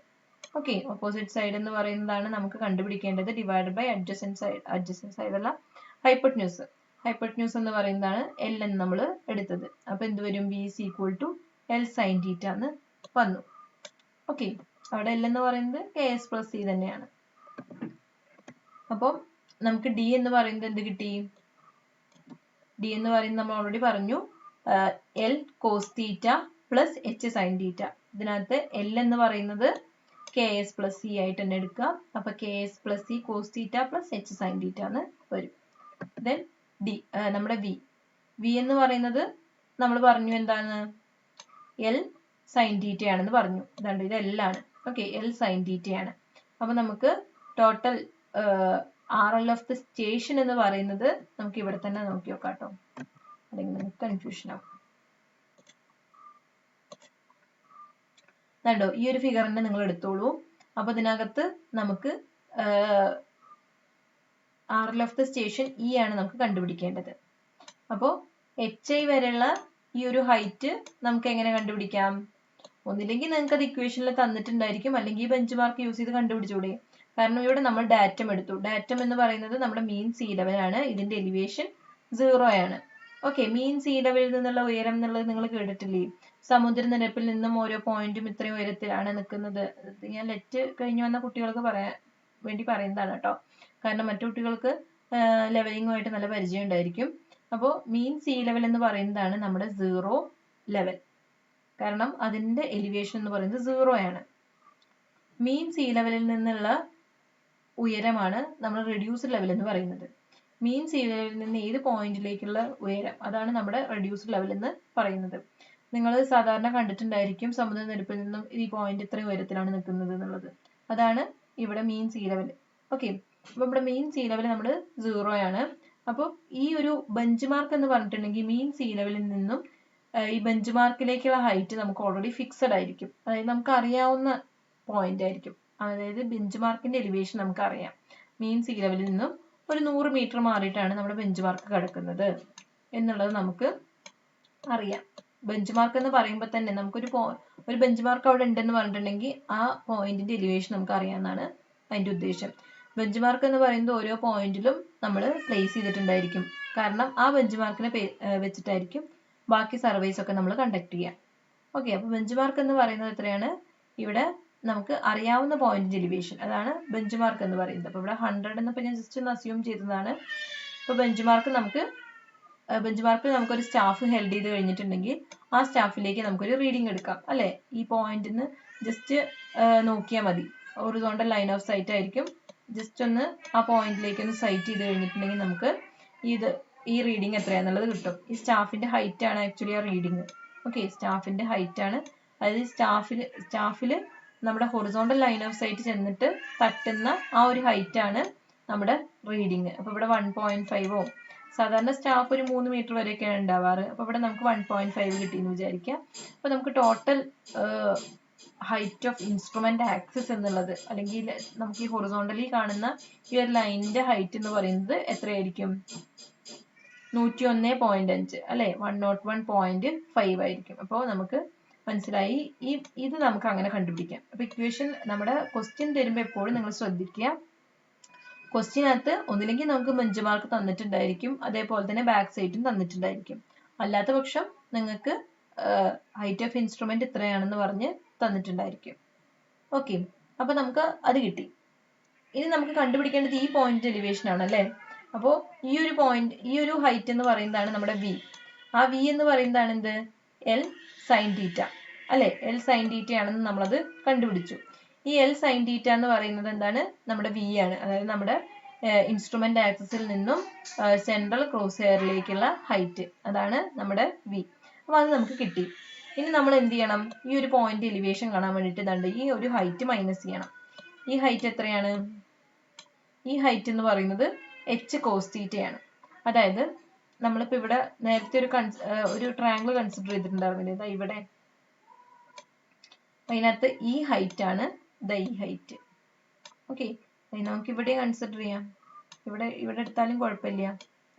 Okay, opposite side എന്ന് പറയുന്നതാണ് നമുക്ക് കണ്ടുപിടിക്കേണ്ടത്. ഡിവൈഡഡ് ബൈ adjacent സൈഡ് അല്ല, ഹൈപ്പോട്ടന്യൂസ്. ഹൈപ്പോട്ടന്യൂസ് എന്ന് പറയുന്നതാണ് L എന്ന് നമ്മൾ എടുത്തത്. അപ്പോൾ എന്ത് വരും? V is equal to L sin θ എന്ന് വന്നു. ഓക്കെ, അവിടെ L എന്ന് പറയുന്നത് KS plus C തന്നെയാണ്. അപ്പോൾ നമുക്ക് D എന്ന് പറയുന്നത് എന്ത് കിട്ടി? D എന്ന് പറയുന്നത് നമ്മൾ ഓൾറെഡി പറഞ്ഞു, L cos θ plus H sin θ. ഇതിനകത്ത് L എന്ന് പറയുന്നത് KS plus C ആയിട്ട് തന്നെ എടുക്കാം. അപ്പൊ KS plus C cos θ plus H sin θ എന്ന് വരും. Then D, നമ്മുടെ V എന്ന് പറയുന്നത് നമ്മൾ പറഞ്ഞു എന്താണ്? L sin θ ആണെന്ന് പറഞ്ഞു. ഇതാണ്ട് ഇത് L ആണ്. ഓക്കെ, L sin θ ആണ്. അപ്പൊ നമുക്ക് total RL of the station എന്ന് പറയുന്നത് നമുക്ക് ഇവിടെ തന്നെ നോക്കി നോക്കാം കേട്ടോ, അല്ലെങ്കിൽ നമുക്ക് കൺഫ്യൂഷൻ ആവും. കണ്ടോ, ഈ ഒരു ഫിഗറിനെ നിങ്ങൾ എടുത്തോളൂ. അപ്പൊ ഇതിനകത്ത് നമുക്ക് RL of the station E ആണ് നമുക്ക് കണ്ടുപിടിക്കേണ്ടത്. അപ്പോൾ HI വരെയുള്ള ഈ ഒരു ഹൈറ്റ് നമുക്ക് എങ്ങനെ കണ്ടുപിടിക്കാം? ഒന്നില്ലെങ്കിൽ നിങ്ങൾക്ക് അത് ഇക്വേഷനിൽ തന്നിട്ടുണ്ടായിരിക്കും, അല്ലെങ്കിൽ ബെഞ്ച് മാർക്ക് യൂസ് ചെയ്ത് കണ്ടുപിടിച്ചൂടെ? കാരണം ഇവിടെ നമ്മൾ ഡാറ്റം എടുത്തു. ഡാറ്റം എന്ന് പറയുന്നത് നമ്മുടെ മീൻ സീ ലെവൽ ആണ്. ഇതിന്റെ എലിവേഷൻ 0 ആണ്. ഓക്കെ, മീൻ സീ ലെവലിൽ നിന്നുള്ള ഉയരം എന്നുള്ളത് നിങ്ങൾ കേട്ടിട്ടില്ലേ? സമുദ്രനിരപ്പിൽ നിന്നും ഓരോ പോയിന്റും ഇത്രയും ഉയരത്തിലാണ് നിൽക്കുന്നത്. ഞാൻ ലെറ്റ് കഴിഞ്ഞു വന്ന കുട്ടികൾക്ക് പറയാൻ വേണ്ടി പറയുന്നതാണ് കേട്ടോ. കാരണം മറ്റു കുട്ടികൾക്ക് ലെവലിങ്ങുമായിട്ട് നല്ല പരിചയം ഉണ്ടായിരിക്കും. അപ്പോൾ മീൻ സീ ലെവൽ എന്ന് പറയുന്നതാണ് നമ്മുടെ 0 ലെവൽ. കാരണം അതിന്റെ എലിവേഷൻ എന്ന് പറയുന്നത് 0 ആണ്. മീൻ സീ ലെവലിൽ നിന്നുള്ള ഉയരമാണ് നമ്മൾ റെഡ്യൂസ്ഡ് ലെവൽ എന്ന് പറയുന്നത്. മീൻ സീ ലെവലിൽ നിന്ന് ഏത് പോയിന്റിലേക്കുള്ള ഉയരം, അതാണ് നമ്മുടെ റെഡ്യൂസ്ഡ് ലെവൽ എന്ന് പറയുന്നത്. നിങ്ങൾ സാധാരണ കണ്ടിട്ടുണ്ടായിരിക്കും സമുദ്രനിരപ്പിൽ നിന്നും ഈ പോയിന്റ് ഇത്രയും ഉയരത്തിലാണ് നിൽക്കുന്നത് എന്നുള്ളത്. അതാണ് ഇവിടെ മീൻ സീ ലെവൽ. ഓക്കെ, അപ്പൊ ഇവിടെ മീൻ സീ ലെവൽ നമ്മൾ 0 ആണ്. അപ്പോൾ ഈ ഒരു ബെഞ്ച് മാർക്ക് എന്ന് പറഞ്ഞിട്ടുണ്ടെങ്കിൽ മീൻ സീ ലെവലിൽ നിന്നും ഈ ബെഞ്ച് മാർക്കിലേക്കുള്ള ഹൈറ്റ് നമുക്ക് ഓൾറെഡി ഫിക്സഡ് ആയിരിക്കും. അതായത് നമുക്ക് അറിയാവുന്ന പോയിന്റ് ആയിരിക്കും. അതായത് ബെഞ്ച് മാർക്കിന്റെ എലിവേഷൻ നമുക്ക് അറിയാം. മീൻ സീ ലെവലിൽ നിന്നും ഒരു 100 മീറ്റർ മാറിയിട്ടാണ് നമ്മുടെ ബെഞ്ച് മാർക്ക് കിടക്കുന്നത് എന്നുള്ളത് നമുക്ക് അറിയാം. ബെഞ്ച് മാർക്ക് എന്ന് പറയുമ്പോൾ തന്നെ നമുക്കൊരു ബെഞ്ച് മാർക്ക് അവിടെ ഉണ്ടെന്ന് പറഞ്ഞിട്ടുണ്ടെങ്കിൽ ആ പോയിന്റിന്റെ എലിവേഷൻ നമുക്ക് അറിയാമെന്നാണ് അതിന്റെ ഉദ്ദേശം. ബെഞ്ച് മാർക്ക് എന്ന് പറയുന്നത് ഓരോ പോയിന്റിലും നമ്മൾ പ്ലേസ് ചെയ്തിട്ടുണ്ടായിരിക്കും. കാരണം ആ ബെഞ്ച് മാർക്കിനെ വെച്ചിട്ടായിരിക്കും ബാക്കി സർവേസ് ഒക്കെ നമ്മൾ കണ്ടക്ട് ചെയ്യാം. ഓക്കെ, അപ്പൊ ബെഞ്ച് മാർക്ക് എന്ന് പറയുന്നത് എത്രയാണ്? ഇവിടെ നമുക്ക് അറിയാവുന്ന പോയിന്റിന്റെ എലിവേഷൻ, അതാണ് ബെഞ്ച് മാർക്ക് എന്ന് പറയുന്നത്. അപ്പൊ ഇവിടെ 100 എന്നപ്പോ ഞാൻ ജസ്റ്റ് ഒന്ന് അസ്യൂം ചെയ്തതാണ്. ഇപ്പൊ ബെഞ്ച് മാർക്കിൽ നമുക്കൊരു സ്റ്റാഫ് ഹെൽഡ് ചെയ്ത് കഴിഞ്ഞിട്ടുണ്ടെങ്കിൽ ആ സ്റ്റാഫിലേക്ക് നമുക്കൊരു റീഡിംഗ് എടുക്കാം അല്ലെ? ഈ പോയിന്റിന് ജസ്റ്റ് നോക്കിയാൽ മതി. ഹൊറിസോണ്ടൽ ലൈൻ ഓഫ് സൈറ്റ് ആയിരിക്കും. ജസ്റ്റ് ഒന്ന് ആ പോയിന്റിലേക്ക് ഒന്ന് സൈറ്റ് ചെയ്ത് കഴിഞ്ഞിട്ടുണ്ടെങ്കിൽ നമുക്ക് ഈ റീഡിംഗ് എത്രയാന്നുള്ളത് കിട്ടും. ഈ സ്റ്റാഫിന്റെ ഹൈറ്റ് ആണ് ആക്ച്വലി ആ റീഡിംഗ്. ഓക്കെ, സ്റ്റാഫിന്റെ ഹൈറ്റ് ആണ്. അതായത് സ്റ്റാഫില് നമ്മുടെ ഹൊറിസോണ്ടൽ ലൈൻ ഓഫ് സൈറ്റ് ചെന്നിട്ട് തട്ടുന്ന ആ ഒരു ഹൈറ്റ് ആണ് നമ്മുടെ റീഡിംഗ്. അപ്പൊ ഇവിടെ 1.5 സാധാരണ സ്റ്റാഫ് ഒരു 3 മീറ്റർ വരെയൊക്കെയാണ് ഉണ്ടാവാറ്. അപ്പൊ ഇവിടെ നമുക്ക് 1.5 കിട്ടിയെന്ന് വിചാരിക്കാം. അപ്പൊ നമുക്ക് total height of instrument axis എന്നുള്ളത്, അല്ലെങ്കിൽ നമുക്ക് ഈ ഹൊറിസോണ്ടലി കാണുന്ന ഈ ഒരു ലൈനിന്റെ ഹൈറ്റ് എന്ന് പറയുന്നത് എത്രയായിരിക്കും? 101.5 അല്ലെ? 101.5 ആയിരിക്കും. അപ്പോൾ നമുക്ക് മനസ്സിലായി. ഇത് നമുക്ക് അങ്ങനെ കണ്ടുപിടിക്കാം. അപ്പൊ ഇക്വേഷൻ നമ്മുടെ ക്വസ്റ്റ്യൻ തരുമ്പോൾ എപ്പോഴും നിങ്ങൾ ശ്രദ്ധിക്കുക, ക്വസ്റ്റ്യനകത്ത് ഒന്നില്ലെങ്കിൽ നമുക്ക് ബെഞ്ച് മാർക്ക് തന്നിട്ടുണ്ടായിരിക്കും, അതേപോലെ തന്നെ ബാക്ക് സൈഡും തന്നിട്ടുണ്ടായിരിക്കും. അല്ലാത്ത പക്ഷം നിങ്ങൾക്ക് ഹൈറ്റ് ഓഫ് ഇൻസ്ട്രുമെന്റ് ഇത്രയാണെന്ന് പറഞ്ഞ് തന്നിട്ടുണ്ടായിരിക്കും. ഓക്കെ, അപ്പൊ നമുക്ക് അത് കിട്ടി. ഇനി നമുക്ക് കണ്ടുപിടിക്കേണ്ടത് ഈ പോയിന്റ് എലിവേഷൻ ആണ് അല്ലെ? അപ്പോൾ ഈ ഒരു ഹൈറ്റ് എന്ന് പറയുന്നതാണ് നമ്മുടെ V. ആ V എന്ന് പറയുന്നതാണ് എന്ത്? L sin θ അല്ലെ? L sin θ ആണെന്ന് നമ്മളത് കണ്ടുപിടിച്ചു. ഈ L sin θ എന്ന് പറയുന്നത് എന്താണ്? നമ്മുടെ V ആണ്. അതായത് നമ്മുടെ ഇൻസ്ട്രുമെന്റ് ആക്സിസിൽ നിന്നും സെൻട്രൽ ക്രോസ് ഹെയറിലേക്കുള്ള ഹൈറ്റ്, അതാണ് നമ്മുടെ V. അപ്പൊ അത് നമുക്ക് കിട്ടി. ഇനി നമ്മൾ എന്ത് ചെയ്യണം? ഈ ഒരു പോയിന്റ് എലിവേഷൻ കാണാൻ വേണ്ടിയിട്ട് ഇതുണ്ട്, ഈ ഒരു ഹൈറ്റ് മൈനസ് ചെയ്യണം. ഈ ഹൈറ്റ് എത്രയാണ്? ഈ ഹൈറ്റ് എന്ന് പറയുന്നത് h cos θ ആണ്. അതായത് നമ്മളിപ്പോൾ ഇവിടെ നേരത്തെ ഒരു ട്രയാങ്കിൾ കൺസിഡർ ചെയ്തിട്ടുണ്ടായിരുന്നില്ലേ, ഇതാ ഇവിടെ. അതിനകത്ത് ഈ ഹൈറ്റ് ആണ് ഇതാ ഈ ഹൈറ്റ്. ഓക്കെ, നമുക്ക് ഇവിടെ കൺസിഡർ ചെയ്യാം. ഇവിടെ എടുത്താലും കുഴപ്പമില്ല.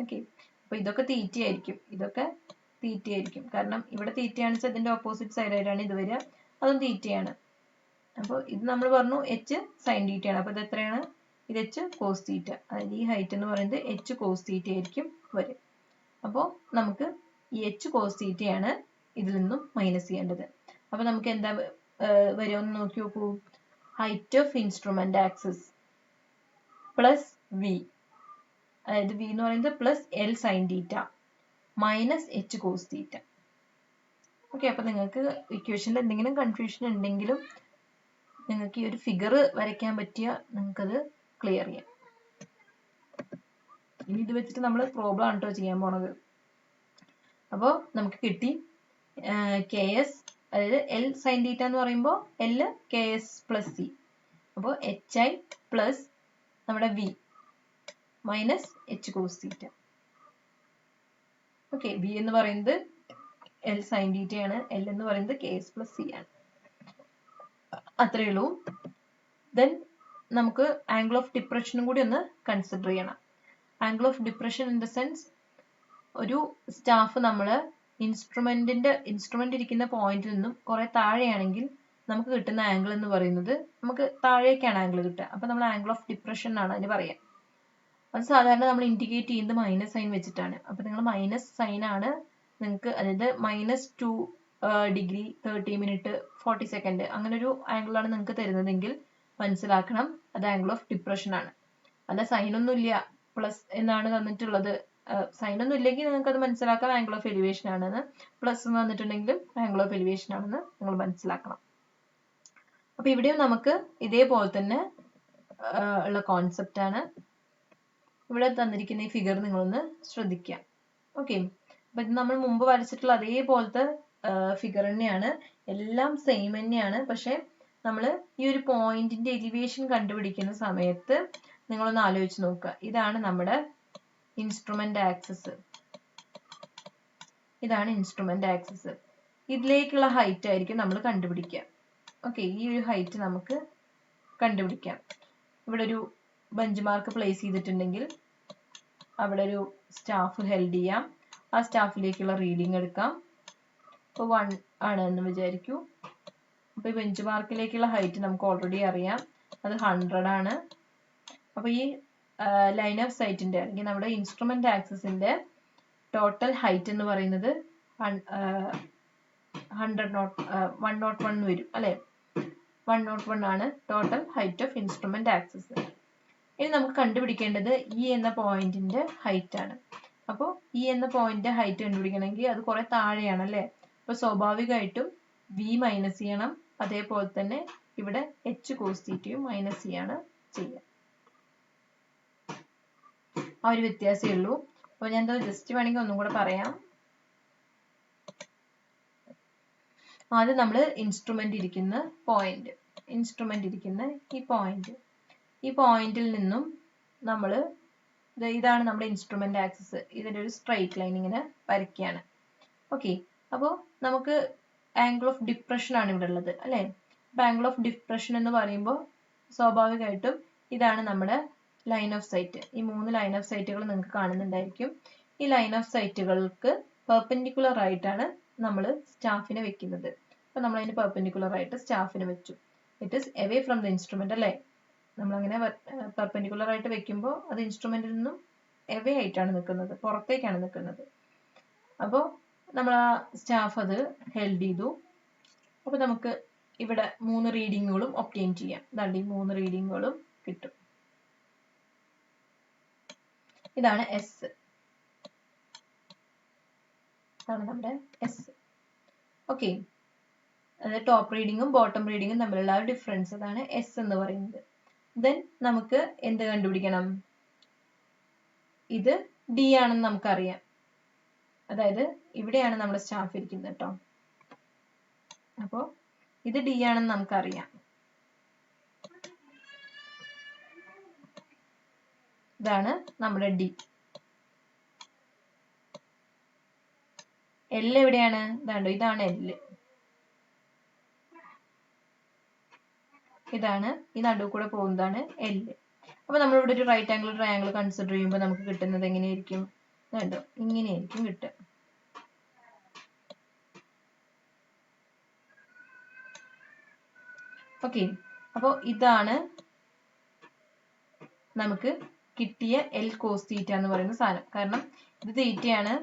ഓക്കെ, അപ്പൊ ഇതൊക്കെ തീറ്റ ആയിരിക്കും, ഇതൊക്കെ തീറ്റ ആയിരിക്കും. കാരണം ഇവിടെ തീറ്റയാണ് വെച്ചാൽ ഇതിന്റെ ഓപ്പോസിറ്റ് സൈഡ് ആയിട്ടാണ് ഇത് വരിക, അതും തീറ്റയാണ്. അപ്പോൾ ഇത് നമ്മൾ പറഞ്ഞു h sin θ ആണ്. അപ്പൊ ഇത് എത്രയാണ്? ഇത് h cos θ. അതായത് ഈ ഹൈറ്റ് എന്ന് പറയുന്നത് h cos θ ആയിരിക്കും വരും. അപ്പോൾ നമുക്ക് ഈ h cos θ ആണ് ഇതിൽ നിന്നും മൈനസ് ചെയ്യേണ്ടത്. അപ്പൊ നമുക്ക് എന്താ വരുമെന്ന് നോക്കി നോക്കൂ. Height of instrument axis plus V, അതായത് വി എന്ന് പറയുന്നത് plus L sine θ minus h cos θ. Okay, അപ്പൊ നിങ്ങൾക്ക് ഇക്വേഷനിൽ എന്തെങ്കിലും കൺഫ്യൂഷൻ ഉണ്ടെങ്കിലും നിങ്ങൾക്ക് ഈ ഒരു ഫിഗർ വരയ്ക്കാൻ പറ്റിയ നിങ്ങൾക്കത് ക്ലിയർ ചെയ്യാം. ഇനി ഇത് വെച്ചിട്ട് നമ്മൾ പ്രോബ്ലം ആണ് കേട്ടോ ചെയ്യാൻ പോണത്. അപ്പോൾ നമുക്ക് കിട്ടി KS, അതായത് L sin θ എന്ന് പറയുമ്പോൾ L KS പ്ലസ് സി. അപ്പോൾ HI പ്ലസ് നമ്മുടെ V minus h cos θ. Okay, V എന്ന് പറയുന്നത് L sin θ ആണ്, L എന്ന് പറയുന്നത് KS പ്ലസ് സി ആണ്. അത്രയേ ഉള്ളൂ. ദെൻ നമുക്ക് ആംഗിൾ ഓഫ് ഡിപ്രഷനും കൂടി ഒന്ന് കൺസിഡർ ചെയ്യണം. Angle of depression in the sense, ഒരു സ്റ്റാഫ് നമ്മൾ ഇൻസ്ട്രുമെന്റ് ഇരിക്കുന്ന പോയിന്റിൽ നിന്നും കുറെ താഴെയാണെങ്കിൽ നമുക്ക് കിട്ടുന്ന ആംഗിൾ എന്ന് പറയുന്നത്, നമുക്ക് താഴേക്കാണ് ആംഗിൾ കിട്ടുക. അപ്പൊ നമ്മൾ ആംഗിൾ ഓഫ് ഡിപ്രഷൻ എന്നാണ് അതിന് പറയാം. അത് സാധാരണ നമ്മൾ ഇൻഡിക്കേറ്റ് ചെയ്യുന്നത് മൈനസ് സൈൻ വെച്ചിട്ടാണ്. അപ്പൊ നിങ്ങൾ മൈനസ് സൈൻ ആണ് നിങ്ങൾക്ക്, അതായത് -2 ഡിഗ്രി 30 മിനിറ്റ് 40 സെക്കൻഡ് അങ്ങനെ ഒരു ആംഗിളാണ് നിങ്ങൾക്ക് തരുന്നതെങ്കിൽ മനസ്സിലാക്കണം അത് ആംഗിൾ ഓഫ് ഡിപ്രഷൻ ആണ്. അല്ല സൈൻ ഒന്നും ഇല്ല പ്ലസ് എന്നാണ് തന്നിട്ടുള്ളത്, സൈൻ ഒന്നും ഇല്ലെങ്കിൽ നിങ്ങൾക്ക് അത് മനസ്സിലാക്കാം ആംഗിൾ ഓഫ് എലിവേഷൻ ആണെന്ന്. പ്ലസ് എന്ന് വന്നിട്ടുണ്ടെങ്കിലും ആംഗിൾ ഓഫ് എലിവേഷൻ ആണെന്ന് നിങ്ങൾ മനസ്സിലാക്കണം. അപ്പൊ ഇവിടെയും നമുക്ക് ഇതേപോലെ തന്നെ ഉള്ള കോൺസെപ്റ്റ് ആണ്. ഇവിടെ തന്നിരിക്കുന്ന ഈ ഫിഗർ നിങ്ങളൊന്ന് ശ്രദ്ധിക്കാം. ഓക്കെ, അപ്പൊ ഇത് നമ്മൾ മുമ്പ് വരച്ചിട്ടുള്ള അതേപോലത്തെ ഫിഗർ തന്നെയാണ്, എല്ലാം സെയിം തന്നെയാണ്. പക്ഷെ നമ്മൾ ഈ ഒരു പോയിന്റിന്റെ എലിവേഷൻ കണ്ടുപിടിക്കുന്ന സമയത്ത് നിങ്ങളൊന്ന് ആലോചിച്ച് നോക്കുക. ഇതാണ് നമ്മുടെ ഇൻസ്ട്രുമെന്റ് ആക്സിസ്, ഇതാണ് ഇൻസ്ട്രുമെന്റ് ആക്സിസ്. ഇതിലേക്കുള്ള ഹൈറ്റ് ആയിരിക്കും നമ്മൾ കണ്ടുപിടിക്കുക. ഓക്കെ, ഈ ഒരു ഹൈറ്റ് നമുക്ക് കണ്ടുപിടിക്കാം. ഇവിടെ ഒരു ബെഞ്ച് മാർക്ക് പ്ലേസ് ചെയ്തിട്ടുണ്ടെങ്കിൽ അവിടെ ഒരു സ്റ്റാഫ് ഹെൽഡ് ചെയ്യാം. ആ സ്റ്റാഫിലേക്കുള്ള റീഡിങ് എടുക്കാം. ഇപ്പോൾ 1 ആണ് എന്ന് വിചാരിക്കൂ. അപ്പോൾ ഈ ബെഞ്ച് മാർക്കിലേക്കുള്ള ഹൈറ്റ് നമുക്ക് ഓൾറെഡി അറിയാം, അത് 100 ആണ്. അപ്പോൾ ഈ ലൈൻ ഓഫ് സൈറ്റിന്റെ അല്ലെങ്കിൽ നമ്മുടെ ഇൻസ്ട്രുമെന്റ് ആക്സിസിന്റെ ടോട്ടൽ ഹൈറ്റ് എന്ന് പറയുന്നത് 101 വരും അല്ലെ. 101 ആണ് total height of instrument axis. ഇനി നമുക്ക് കണ്ടുപിടിക്കേണ്ടത് ഇ എന്ന പോയിന്റിന്റെ ഹൈറ്റ് ആണ്. അപ്പോൾ ഇ എന്ന പോയിന്റിന്റെ ഹൈറ്റ് കണ്ടുപിടിക്കണമെങ്കിൽ അത് കുറെ താഴെയാണ് അല്ലെ. അപ്പോൾ സ്വാഭാവികമായിട്ടും വി മൈനസ് ചെയ്യണം, അതേപോലെ തന്നെ ഇവിടെ h cos θ മൈനസ് ചെയ്യാണ് ചെയ്യുക. ആ ഒരു വ്യത്യാസമേ ഉള്ളൂ. അപ്പോൾ ഞാൻ എന്താ ജസ്റ്റ് വേണമെങ്കിൽ ഒന്നും കൂടെ പറയാം. ആദ്യം നമ്മൾ ഇൻസ്ട്രുമെന്റ് ഇരിക്കുന്ന ഈ പോയിന്റിൽ നിന്നും നമ്മൾ ഇതാണ് നമ്മുടെ ഇൻസ്ട്രുമെന്റ് ആക്സിസ്, ഇതിന്റെ ഒരു സ്ട്രൈറ്റ് ലൈൻ ഇങ്ങനെ വരയ്ക്കുകയാണ്. ഓക്കെ, അപ്പോൾ നമുക്ക് ആംഗിൾ ഓഫ് ഡിപ്രഷൻ ആണ് ഇവിടെ ഉള്ളത് അല്ലെ. അപ്പൊ ആംഗിൾ ഓഫ് ഡിപ്രഷൻ എന്ന് പറയുമ്പോൾ സ്വാഭാവികമായിട്ടും ഇതാണ് നമ്മുടെ ലൈൻ ഓഫ് സൈറ്റ്. ഈ 3 ലൈൻ ഓഫ് സൈറ്റുകൾ നിങ്ങൾക്ക് കാണുന്നുണ്ടായിരിക്കും. ഈ ലൈൻ ഓഫ് സൈറ്റുകൾക്ക് പെർപെൻഡിക്കുലർ ആയിട്ടാണ് നമ്മൾ സ്റ്റാഫിനെ വെക്കുന്നത്. അപ്പൊ നമ്മൾ അതിന് പെർപെൻഡിക്കുലർ ആയിട്ട് സ്റ്റാഫിനെ വെച്ചു. It is away from the instrument അല്ലേ. നമ്മളങ്ങനെ പെർപെൻഡിക്കുലർ ആയിട്ട് വെക്കുമ്പോൾ അത് ഇൻസ്ട്രുമെന്റിൽ നിന്നും എവേ ആയിട്ടാണ് നിൽക്കുന്നത്, പുറത്തേക്കാണ് നിൽക്കുന്നത്. അപ്പോൾ നമ്മൾ ആ സ്റ്റാഫ് അത് ഹെൽഡ് ചെയ്തു. അപ്പോൾ നമുക്ക് ഇവിടെ 3 റീഡിങ്ങുകളും ഒബ്റ്റെയിൻ ചെയ്യാം. അതാണ്ട് ഈ 3 റീഡിങ്ങുകളും കിട്ടും. ഇതാണ് എസ്, ഇതാണ് നമ്മുടെ എസ്. ഓക്കെ, അതായത് ടോപ്പ് റീഡിങ്ങും ബോട്ടം റീഡിങ്ങും തമ്മിലുള്ള ഡിഫറൻസ്, അതാണ് എസ് എന്ന് പറയുന്നത്. ദെൻ നമുക്ക് എന്ത് കണ്ടുപിടിക്കണം? ഇത് ഡി ആണെന്ന് നമുക്കറിയാം. അതായത് ഇവിടെയാണ് നമ്മുടെ സ്റ്റാഫ് ഇരിക്കുന്നത് കേട്ടോ. അപ്പോൾ ഇത് d ആണെന്ന് നമുക്കറിയാം. ഇതാണ് നമ്മുടെ d. L എവിടെയാണ്? ഇതാണ് L. ഇതാണ് ഈ നടുവ് കൂടെ പോകുന്നതാണ് L. അപ്പോൾ നമ്മൾ ഇവിടെ ഒരു റൈറ്റ് ആംഗിൾ ട്രയാംഗിൾ കൺസിഡർ ചെയ്യുമ്പോൾ നമുക്ക് കിട്ടുന്നത് എങ്ങനെയായിരിക്കും? കണ്ടോ, ഇങ്ങനെയായിരിക്കും കിട്ടുക. ഓക്കെ, അപ്പോൾ ഇതാണ് നമുക്ക് കിട്ടിയ L cos θ എന്ന് പറയുന്ന സാധനം. കാരണം ഇത് തീറ്റയാണ്.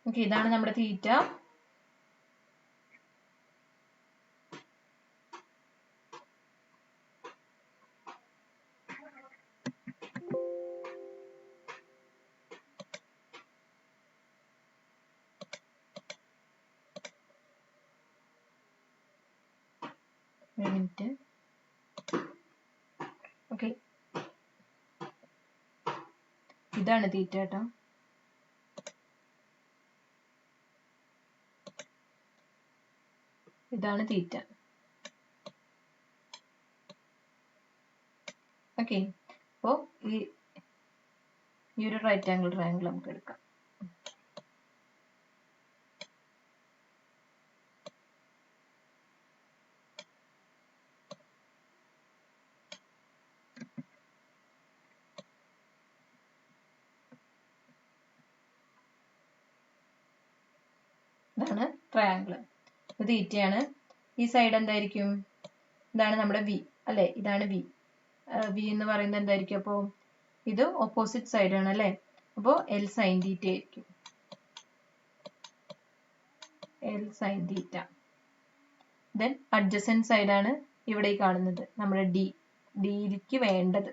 ഓക്കെ, ഇതാണ് നമ്മുടെ തീറ്റ. ഓക്കെ, ഇതാണ് തീറ്റ കേട്ടോ. ഇതാണ് തീറ്റ. ഓക്കെ, അപ്പോൾ ഈ ഒരു റൈറ്റ് ആംഗിൾ ട്രയാംഗിൾ നമുക്ക് എടുക്കാം. ഇതാണ് ട്രയാംഗിൾ. ഇത് തീറ്റയാണ്. ഈ സൈഡ് എന്തായിരിക്കും? ഇതാണ് നമ്മുടെ വി അല്ലെ? ഇതാണ് വി. വി എന്ന് പറയുന്നത് എന്തായിരിക്കും? അപ്പോൾ ഇത് ഓപ്പോസിറ്റ് സൈഡ് ആണ് അല്ലേ? അപ്പോൾ L sin θ ആയിരിക്കും. L sin θ. Then adjacent side ആണ് ഇവിടെ ഈ കാണുന്നത്, നമ്മുടെ D. ഡിക്ക് വേണ്ടത്.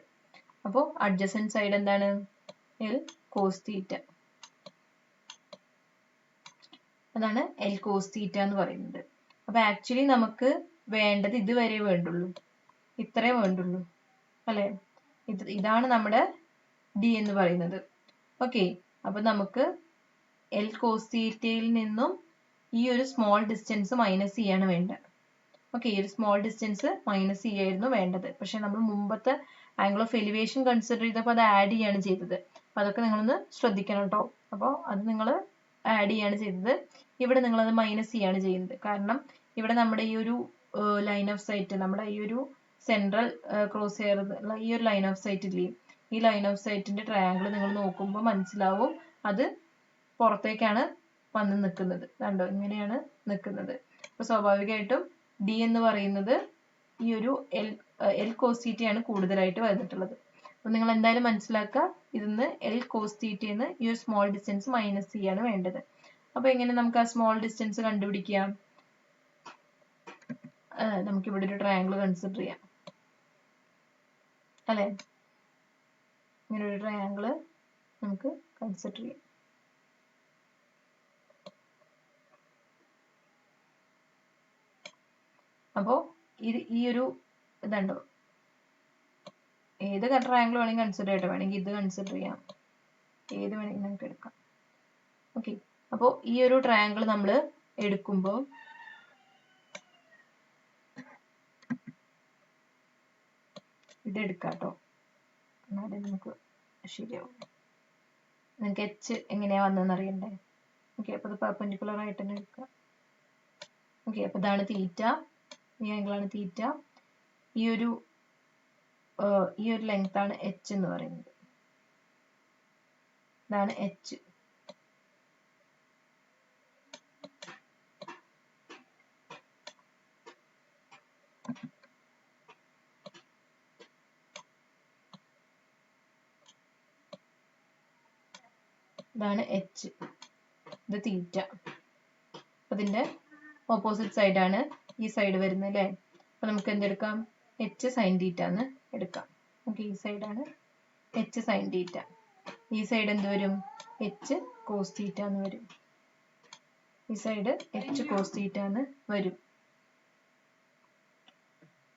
അപ്പോൾ അഡ്ജസൻറ്റ് സൈഡ് എന്താണ്? L cos θ. അതാണ് L cos θ എന്ന് പറയുന്നത്. അപ്പോൾ ആക്ച്വലി നമുക്ക് വേണ്ടത് ഇതുവരെ വേണ്ടുള്ളൂ, ഇത്രേ വേണ്ടുള്ളൂ അല്ലേ? ഇതാണ് നമ്മുടെ D എന്ന് പറയുന്നത്. ഓക്കെ, അപ്പോൾ നമുക്ക് L cos θയിൽ നിന്നും ഈ ഒരു സ്മോൾ ഡിസ്റ്റൻസ് മൈനസ് ചെയ്യാണ് വേണ്ടത്. ഓക്കെ, ഈ ഒരു സ്മോൾ ഡിസ്റ്റൻസ് മൈനസ് ചെയ്യായിരുന്നു വേണ്ടത്. പക്ഷെ നമ്മൾ മുമ്പത്തെ ആംഗിൾ ഓഫ് എലിവേഷൻ കൺസിഡർ ചെയ്തപ്പോൾ അത് ആഡ് ചെയ്യാണ് ചെയ്തത്. അപ്പോൾ അതൊക്കെ നിങ്ങളൊന്ന് ശ്രദ്ധിക്കണം കേട്ടോ. അപ്പോൾ അത് നിങ്ങൾ ആഡ് ചെയ്യാണ് ചെയ്തത്. ഇവിടെ നിങ്ങളത് മൈനസ് ചെയ്യാണ് ചെയ്യുന്നത്. കാരണം ഇവിടെ നമ്മുടെ ഈ ഒരു ലൈൻ ഓഫ് സൈറ്റ്, നമ്മുടെ ഈ ഒരു സെൻട്രൽ ക്രോസ് ഹെയർ ഈ ഒരു ലൈൻ ഓഫ് സൈറ്റ് ഇല്ലേ, ഈ ലൈൻ ഓഫ് സൈറ്റിന്റെ ട്രയാംഗിൾ നിങ്ങൾ നോക്കുമ്പോൾ മനസ്സിലാവും അത് പുറത്തേക്കാണ് വന്ന് നിൽക്കുന്നത്. കണ്ടോ, ഇങ്ങനെയാണ് നിൽക്കുന്നത്. അപ്പോൾ സ്വാഭാവികമായിട്ടും D എന്ന് പറയുന്നത് ഈ ഒരു L cos θ ആണ് കൂടുതലായിട്ട് വന്നിട്ടുള്ളത്. അപ്പോൾ നിങ്ങൾ എന്തായാലും മനസ്സിലാക്കുക, ഇതിന്ന് L cos θ എന്ന് ഈ ഒരു സ്മോൾ ഡിസ്റ്റൻസ് മൈനസ് ചെയ്യാണ് വേണ്ടത്. അപ്പോൾ എങ്ങനെ നമുക്ക് ആ സ്മോൾ ഡിസ്റ്റൻസ് കണ്ടുപിടിക്കാം? നമുക്കിവിടെ ഒരു ട്രയാംഗിൾ കൺസിഡർ ചെയ്യാം അല്ലേ? ഇങ്ങനെ ഒരു ട്രയാംഗിൾ നമുക്ക് കൺസിഡർ ചെയ്യാം. അപ്പോൾ ഈ ഒരു ഇതുണ്ടോ, ഏത് ട്രയാംഗിൾ വേണമെങ്കിൽ കൺസിഡർ ചെയ്യട്ടെ, വേണമെങ്കിൽ ഇത് കൺസിഡർ ചെയ്യാം, ഏത് വേണമെങ്കിൽ നമുക്ക് എടുക്കാം. ഓക്കെ, അപ്പോൾ ഈ ഒരു ട്രയാംഗിൾ നമ്മൾ എടുക്കുമ്പോൾ ഇത് എടുക്കാം കേട്ടോ, എന്നാലേ നമുക്ക് ശരിയാവും. നിങ്ങൾക്ക് H എങ്ങനെയാ വന്നതെന്ന് അറിയണ്ടേ? ഓക്കെ, അപ്പോൾ ഇത് പെർപെൻഡിക്കുലർ ആയിട്ട് തന്നെ എടുക്കാം. ഓക്കെ, അപ്പോൾ ഇതാണ് തീറ്റ, ഈ ആംഗിളാണ് തീറ്റ. ഈ ഒരു ലെങ്ത് ആണ് H എന്ന് പറയുന്നത്. ഇതാണ് H. ഇതാണ് H, ഇത് തീറ്റ. അതിന്റെ ഓപ്പോസിറ്റ് സൈഡ് ആണ് ഈ സൈഡ് വരുന്നത് അല്ലേ? അപ്പോൾ നമുക്ക് എന്തെടുക്കാം? H sin θ എന്ന് എടുക്കാം. ഓക്കെ, ഈ സൈഡാണ് H sin θ. ഈ സൈഡ് എന്ത് വരും? H cos θ എന്ന് വരും. ഈ സൈഡ് H cos θ എന്ന് വരും.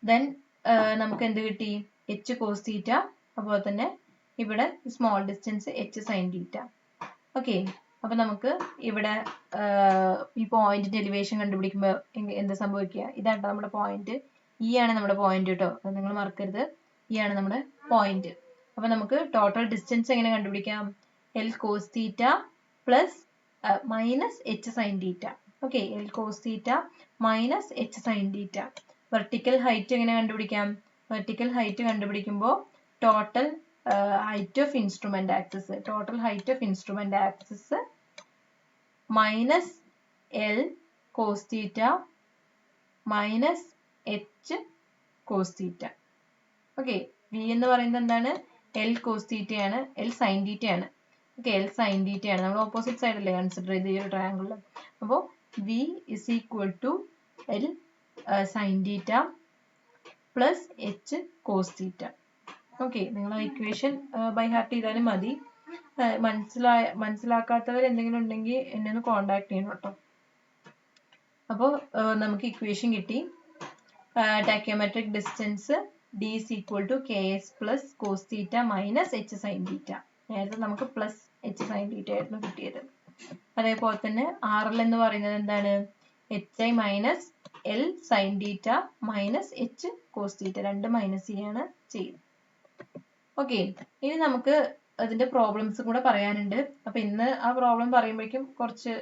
ദെൻ നമുക്ക് എന്ത് കിട്ടി? h cos θ, അതുപോലെ തന്നെ ഇവിടെ small distance h sin θ. Okay, അപ്പൊ നമുക്ക് ഇവിടെ ഈ പോയിന്റിന്റെ എലിവേഷൻ കണ്ടുപിടിക്കുമ്പോൾ എന്താ സംഭവിക്കുക? ഇതാണ് നമ്മുടെ പോയിന്റ്, ഈ ആണ് നമ്മുടെ പോയിന്റ് കേട്ടോ, അത് നിങ്ങൾ മറക്കരുത്. ഈ ആണ് നമ്മുടെ പോയിന്റ്. അപ്പൊ നമുക്ക് ടോട്ടൽ ഡിസ്റ്റൻസ് എങ്ങനെ കണ്ടുപിടിക്കാം? L cos θ plus minus h sin θ. Okay, L cos θ minus h sin θ. Vertical height എങ്ങനെ കണ്ടുപിടിക്കാം? വെർട്ടിക്കൽ ഹൈറ്റ് കണ്ടുപിടിക്കുമ്പോൾ total height of instrument axis, total height of instrument axis minus L cos θ minus h cos θ. Okay, V എന്ന് പറയുന്നത് എന്താണ്? L cos θ ആണ്, L sin θ ആണ്. ഓക്കെ, L sin θ ആണ്. നമ്മൾ ഓപ്പോസിറ്റ് സൈഡ് അല്ലേ കൺസിഡർ ചെയ്ത് ഈ ഒരു ട്രയാങ്കിളിൽ. അപ്പോൾ V is equal to L sin θ plus h cos θ. Okay, നിങ്ങൾ ആ ഇക്വേഷൻ ബൈ ഹാർട്ട് ചെയ്താലും മതി. മനസ്സിലാക്കാത്തവർ എന്തെങ്കിലും ഉണ്ടെങ്കിൽ എന്നെ ഒന്ന് കോണ്ടാക്ട് ചെയ്യണം കേട്ടോ. അപ്പോൾ നമുക്ക് ഇക്വേഷൻ കിട്ടി. Tacheometric distance d is equal to ks plus cos θ minus h sin θ. നേരത്തെ നമുക്ക് പ്ലസ് h sin θ ആയിരുന്നു കിട്ടിയത്. അതേപോലെ തന്നെ RL എന്ന് പറയുന്നത് എന്താണ്? hi minus L sin θ minus h cos θ, രണ്ട് മൈനസ് ചെയ്യാണ് ചെയ്യുന്നത്. ഓക്കെ, ഇനി നമുക്ക് അതിന്റെ പ്രോബ്ലംസ് കൂടെ പറയാനുണ്ട്. അപ്പൊ ഇന്ന് ആ പ്രോബ്ലം പറയുമ്പോഴേക്കും കുറച്ച്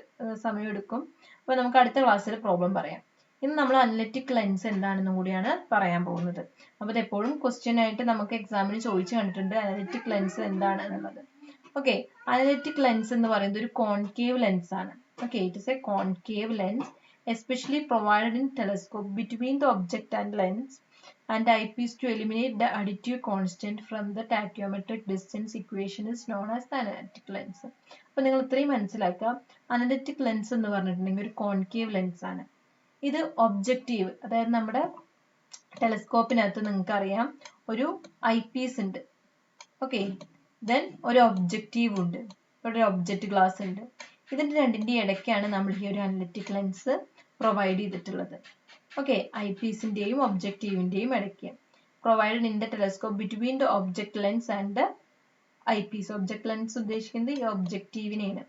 സമയം എടുക്കും. അപ്പൊ നമുക്ക് അടുത്ത ക്ലാസ്സിൽ പ്രോബ്ലം പറയാം. ഇന്ന് നമ്മൾ അനലിറ്റിക് ലെൻസ് എന്താണെന്നും കൂടിയാണ് പറയാൻ പോകുന്നത്. അപ്പൊ ഇത് എപ്പോഴും ക്വസ്റ്റ്യൻ ആയിട്ട് നമുക്ക് എക്സാമിന് ചോദിച്ചു കണ്ടിട്ടുണ്ട്, അനലിറ്റിക് ലെൻസ് എന്താണ് എന്നുള്ളത്. ഓക്കെ, അനലിറ്റിക് ലെൻസ് എന്ന് പറയുന്നത് ഒരു കോൺകേവ് ലെൻസ് ആണ്. Okay, it is A concave lens especially provided in telescope between the object and lens and eyepiece to eliminate the additive constant from the tachyometric distance equation is known as the analytic lens. അപ്പോൾ നിങ്ങൾ ഇത്രയും മനസ്സിലാക്കുക, അനലിറ്റിക് ലെൻസ് എന്ന് പറഞ്ഞിട്ടുണ്ടെങ്കിൽ ഒരു കോൺകേവ് ലെൻസ് ആണ്. ഇത് ഒബ്ജക്റ്റീവ്, അതായത് നമ്മുടെ ടെലസ്കോപ്പിനകത്ത് നിങ്ങൾക്ക് അറിയാം ഒരു ഐ പീസ് ഉണ്ട്. ഓക്കെ, ദെൻ ഒരു ഒബ്ജക്റ്റീവ് ഉണ്ട്, ഒരു ഒബ്ജക്റ്റ് ഗ്ലാസ് ഉണ്ട്. ഇതിന്റെ രണ്ടിന്റെ ഇടയ്ക്കാണ് നമ്മൾ ഈ ഒരു അനലിറ്റിക് ലെൻസ് പ്രൊവൈഡ് ചെയ്തിട്ടുള്ളത്. ഓക്കെ, ഐ പീസിന്റെയും ഒബ്ജക്റ്റീവിന്റെയും ഇടയ്ക്ക് provided in the telescope between the object lens and the eye piece. Object lens ഉദ്ദേശിക്കുന്നത് ഈ ഒബ്ജക്റ്റീവിനെയാണ്.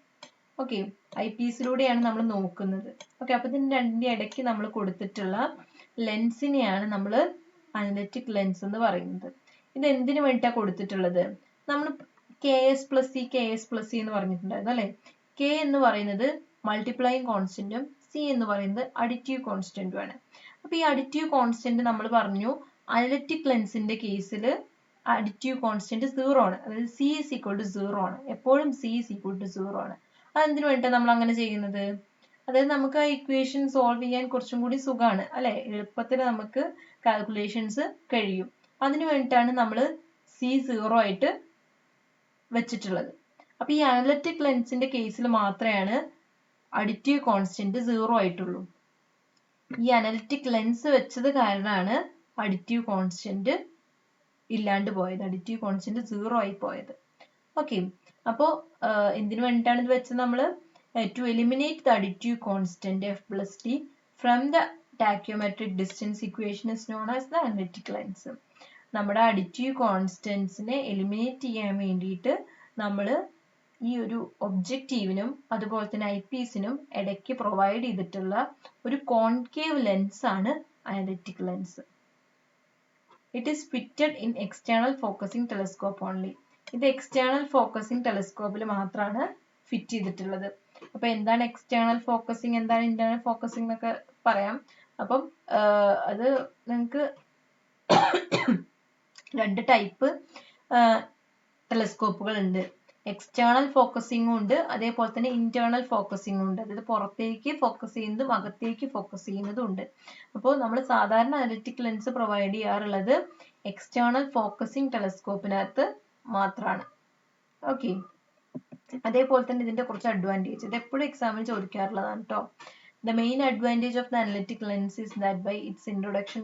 ഓക്കെ, ഐ പീസിലൂടെയാണ് നമ്മൾ നോക്കുന്നത്. ഓക്കെ, അപ്പൊ ഇതിന്റെ രണ്ടിന്റെ ഇടയ്ക്ക് നമ്മൾ കൊടുത്തിട്ടുള്ള ലെൻസിനെയാണ് നമ്മൾ അനലിറ്റിക് ലെൻസ് എന്ന് പറയുന്നത്. ഇത് എന്തിനു വേണ്ടിയിട്ടാണ് കൊടുത്തിട്ടുള്ളത്? നമ്മൾ KS plus C KS plus C എന്ന് പറഞ്ഞിട്ടുണ്ടായിരുന്നു അല്ലെ. K എന്ന് പറയുന്നത് മൾട്ടിപ്ലൈയിങ് കോൺസ്റ്റന്റും C എന്ന് പറയുന്നത് അഡിറ്റീവ് കോൺസ്റ്റന്റും ആണ്. അപ്പൊ ഈ അഡിറ്റീവ് കോൺസ്റ്റന്റ് നമ്മൾ പറഞ്ഞു അനലിറ്റിക് ലെൻസിന്റെ കേസിൽ അഡിറ്റീവ് കോൺസ്റ്റന്റ് 0 ആണ്, അതായത് C is equal to 0 ആണ്. എപ്പോഴും C is equal to 0 ആണ്. അതെന്തിനു വേണ്ടിയിട്ടാണ് നമ്മൾ അങ്ങനെ ചെയ്യുന്നത്? അതായത് നമുക്ക് ആ ഇക്വേഷൻ സോൾവ് ചെയ്യാൻ കുറച്ചും കൂടി സുഖമാണ് അല്ലെ, എളുപ്പത്തിൽ നമുക്ക് കാൽക്കുലേഷൻസ് കഴിയും. അതിനു വേണ്ടിയിട്ടാണ് നമ്മൾ C 0 ആയിട്ട് വെച്ചിട്ടുള്ളത്. അപ്പൊ ഈ അനലിറ്റിക് ലെൻസിന്റെ കേസിൽ മാത്രമാണ് അഡിറ്റീവ് കോൺസ്റ്റന്റ് 0 ആയിട്ടുള്ളൂ. ഈ അനലിറ്റിക് ലെൻസ് വെച്ചത് കാരണമാണ് അഡിറ്റീവ് കോൺസ്റ്റന്റ് ഇല്ലാണ്ട് പോയത്, അഡിറ്റീവ് കോൺസ്റ്റന്റ് 0 ആയി പോയത്. ഓക്കെ, അപ്പോ എന്തിനു വേണ്ടിയിട്ടാണ് ഇത് വെച്ചത്? നമ്മൾ to eliminate the additive constant F plus T from the tacheometric distance equation is known as the anallactic lens. നമ്മുടെ അഡിറ്റീവ് കോൺസ്റ്റന്റ്സിനെ എലിമിനേറ്റ് ചെയ്യാൻ വേണ്ടിയിട്ട് നമ്മൾ ഈ ഒരു ഒബ്ജക്റ്റീവിനും അതുപോലെ തന്നെ ഐ പീസിനും ഇടയ്ക്ക് പ്രൊവൈഡ് ചെയ്തിട്ടുള്ള ഒരു കോൺകേവ് ലെൻസ് ആണ് analytic lens. It is fitted in external focusing telescope only. ഇത് എക്സ്റ്റേണൽ ഫോക്കസിംഗ് ടെലസ്കോപ്പിൽ മാത്രമാണ് ഫിറ്റ് ചെയ്തിട്ടുള്ളത്. അപ്പൊ എന്താണ് എക്സ്റ്റേണൽ ഫോക്കസിംഗ്, എന്താണ് ഇന്റേണൽ ഫോക്കസിംഗ് എന്നൊക്കെ പറയാം. അപ്പം അത് നിങ്ങൾക്ക് രണ്ട് ടൈപ്പ് ടെലസ്കോപ്പുകൾ ഉണ്ട്. എക്സ്റ്റേണൽ ഫോക്കസിംഗും ഉണ്ട്, അതേപോലെ തന്നെ ഇന്റേണൽ ഫോക്കസിംഗും ഉണ്ട്. അതായത് പുറത്തേക്ക് ഫോക്കസ് ചെയ്യുന്നതും അകത്തേക്ക് ഫോക്കസ് ചെയ്യുന്നതും ഉണ്ട്. അപ്പോൾ നമ്മൾ സാധാരണ അനലിറ്റിക് ലെൻസ് പ്രൊവൈഡ് ചെയ്യാറുള്ളത് എക്സ്റ്റേണൽ ഫോക്കസിംഗ് ടെലസ്കോപ്പിനകത്ത് മാത്രമാണ്. ഓക്കെ, അതേപോലെ തന്നെ ഇതിന്റെ കുറച്ച് അഡ്വാൻറ്റേജ്, ഇത് എപ്പോഴും എക്സാമിൽ ചോദിക്കാറുള്ളതാണ് കേട്ടോ. The main advantage of the analytic lens is that by its introduction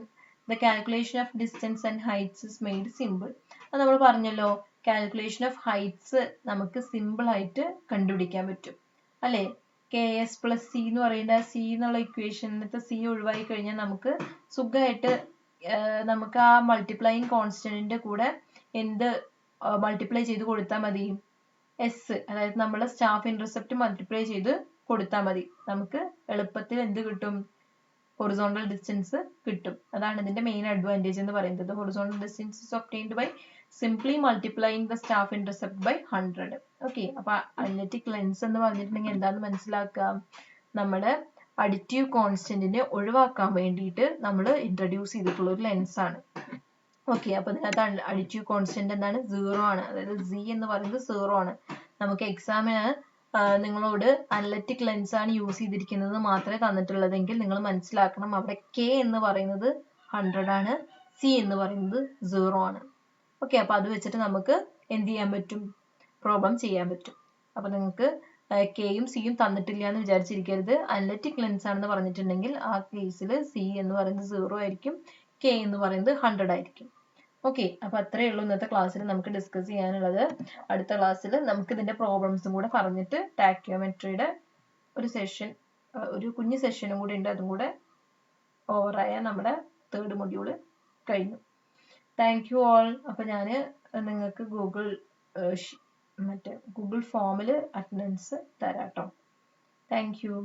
the calculation of distance and heights is made simple. അത് നമ്മൾ പറഞ്ഞല്ലോ, കാൽക്കുലേഷൻ ഓഫ് ഹൈറ്റ്സ് നമുക്ക് സിമ്പിൾ ആയിട്ട് കണ്ടുപിടിക്കാൻ പറ്റും അല്ലെ. KS plus C എന്ന് പറയുന്ന C എന്നുള്ള ഇക്വേഷനകത്ത് C ഒഴിവായി കഴിഞ്ഞാൽ നമുക്ക് സുഖമായിട്ട് നമുക്ക് ആ മൾട്ടിപ്ലൈയിങ് കോൺസ്റ്റന്റിന്റെ കൂടെ എന്ത് മൾട്ടിപ്ലൈ ചെയ്ത് കൊടുത്താൽ മതി? എസ്, അതായത് നമ്മൾ സ്റ്റാഫ് ഇന്റർസെപ്റ്റ് മൾട്ടിപ്ലൈ ചെയ്ത് കൊടുത്താൽ മതി. നമുക്ക് എളുപ്പത്തിൽ എന്ത് കിട്ടും? ഹൊറിസോണ്ടൽ ഡിസ്റ്റൻസ് കിട്ടും. അതാണ് ഇതിന്റെ മെയിൻ അഡ്വാൻറ്റേജ് എന്ന് പറയുന്നത്. Horizontal distance is obtained by simply multiplying the staff intercept by 100. Okay, അപ്പൊ അനലിറ്റിക് ലെൻസ് എന്ന് പറഞ്ഞിട്ടുണ്ടെങ്കിൽ എന്താന്ന് മനസ്സിലാക്കുക? നമ്മുടെ അഡിറ്റീവ് കോൺസ്റ്റന്റിനെ ഒഴിവാക്കാൻ വേണ്ടിയിട്ട് നമ്മൾ ഇൻട്രൊഡ്യൂസ് ചെയ്തിട്ടുള്ള ഒരു ലെൻസ് ആണ്. ഓക്കെ, അപ്പൊ ഇതിനകത്ത് അഡിറ്റീവ് കോൺസ്റ്റന്റ് എന്താണ്? 0 ആണ്. അതായത് Z എന്ന് പറയുന്നത് 0 ആണ്. നമുക്ക് എക്സാമിന് നിങ്ങളോട് അനലറ്റിക് ലെൻസ് ആണ് യൂസ് ചെയ്തിരിക്കുന്നത് മാത്രമേ തന്നിട്ടുള്ളതെങ്കിൽ നിങ്ങൾ മനസ്സിലാക്കണം അവിടെ K എന്ന് പറയുന്നത് 100 ആണ്, C എന്ന് പറയുന്നത് 0 ആണ്. ഓക്കെ, അപ്പൊ അത് വെച്ചിട്ട് നമുക്ക് എന്ത് ചെയ്യാൻ പറ്റും? പ്രോബ്ലം ചെയ്യാൻ പറ്റും. അപ്പൊ നിങ്ങൾക്ക് കെയും സിയും തന്നിട്ടില്ല എന്ന് വിചാരിച്ചിരിക്കരുത്. അനലറ്റിക് ലെൻസ് ആണെന്ന് പറഞ്ഞിട്ടുണ്ടെങ്കിൽ ആ കേസിൽ C എന്ന് പറയുന്നത് 0 ആയിരിക്കും, K എന്ന് പറയുന്നത് 100 ആയിരിക്കും. ഓക്കെ, അപ്പൊ അത്രയേ ഉള്ളൂ ഇന്നത്തെ ക്ലാസ്സിൽ നമുക്ക് ഡിസ്കസ് ചെയ്യാനുള്ളത്. അടുത്ത ക്ലാസ്സിൽ നമുക്ക് ഇതിന്റെ പ്രോബ്ലംസും കൂടെ പറഞ്ഞിട്ട് ടാക്യോമെട്രിയുടെ ഒരു സെഷൻ, ഒരു കുഞ്ഞു സെഷനും കൂടി ഉണ്ട്, അതും കൂടെ ഓവറായ നമ്മുടെ 3rd മൊഡ്യൂള് കഴിഞ്ഞു. Thank you all. അപ്പൊ ഞാൻ നിങ്ങൾക്ക് ഗൂഗിൾ ഫോമിൽ അറ്റൻഡൻസ് തരാം കേട്ടോ. Thank you.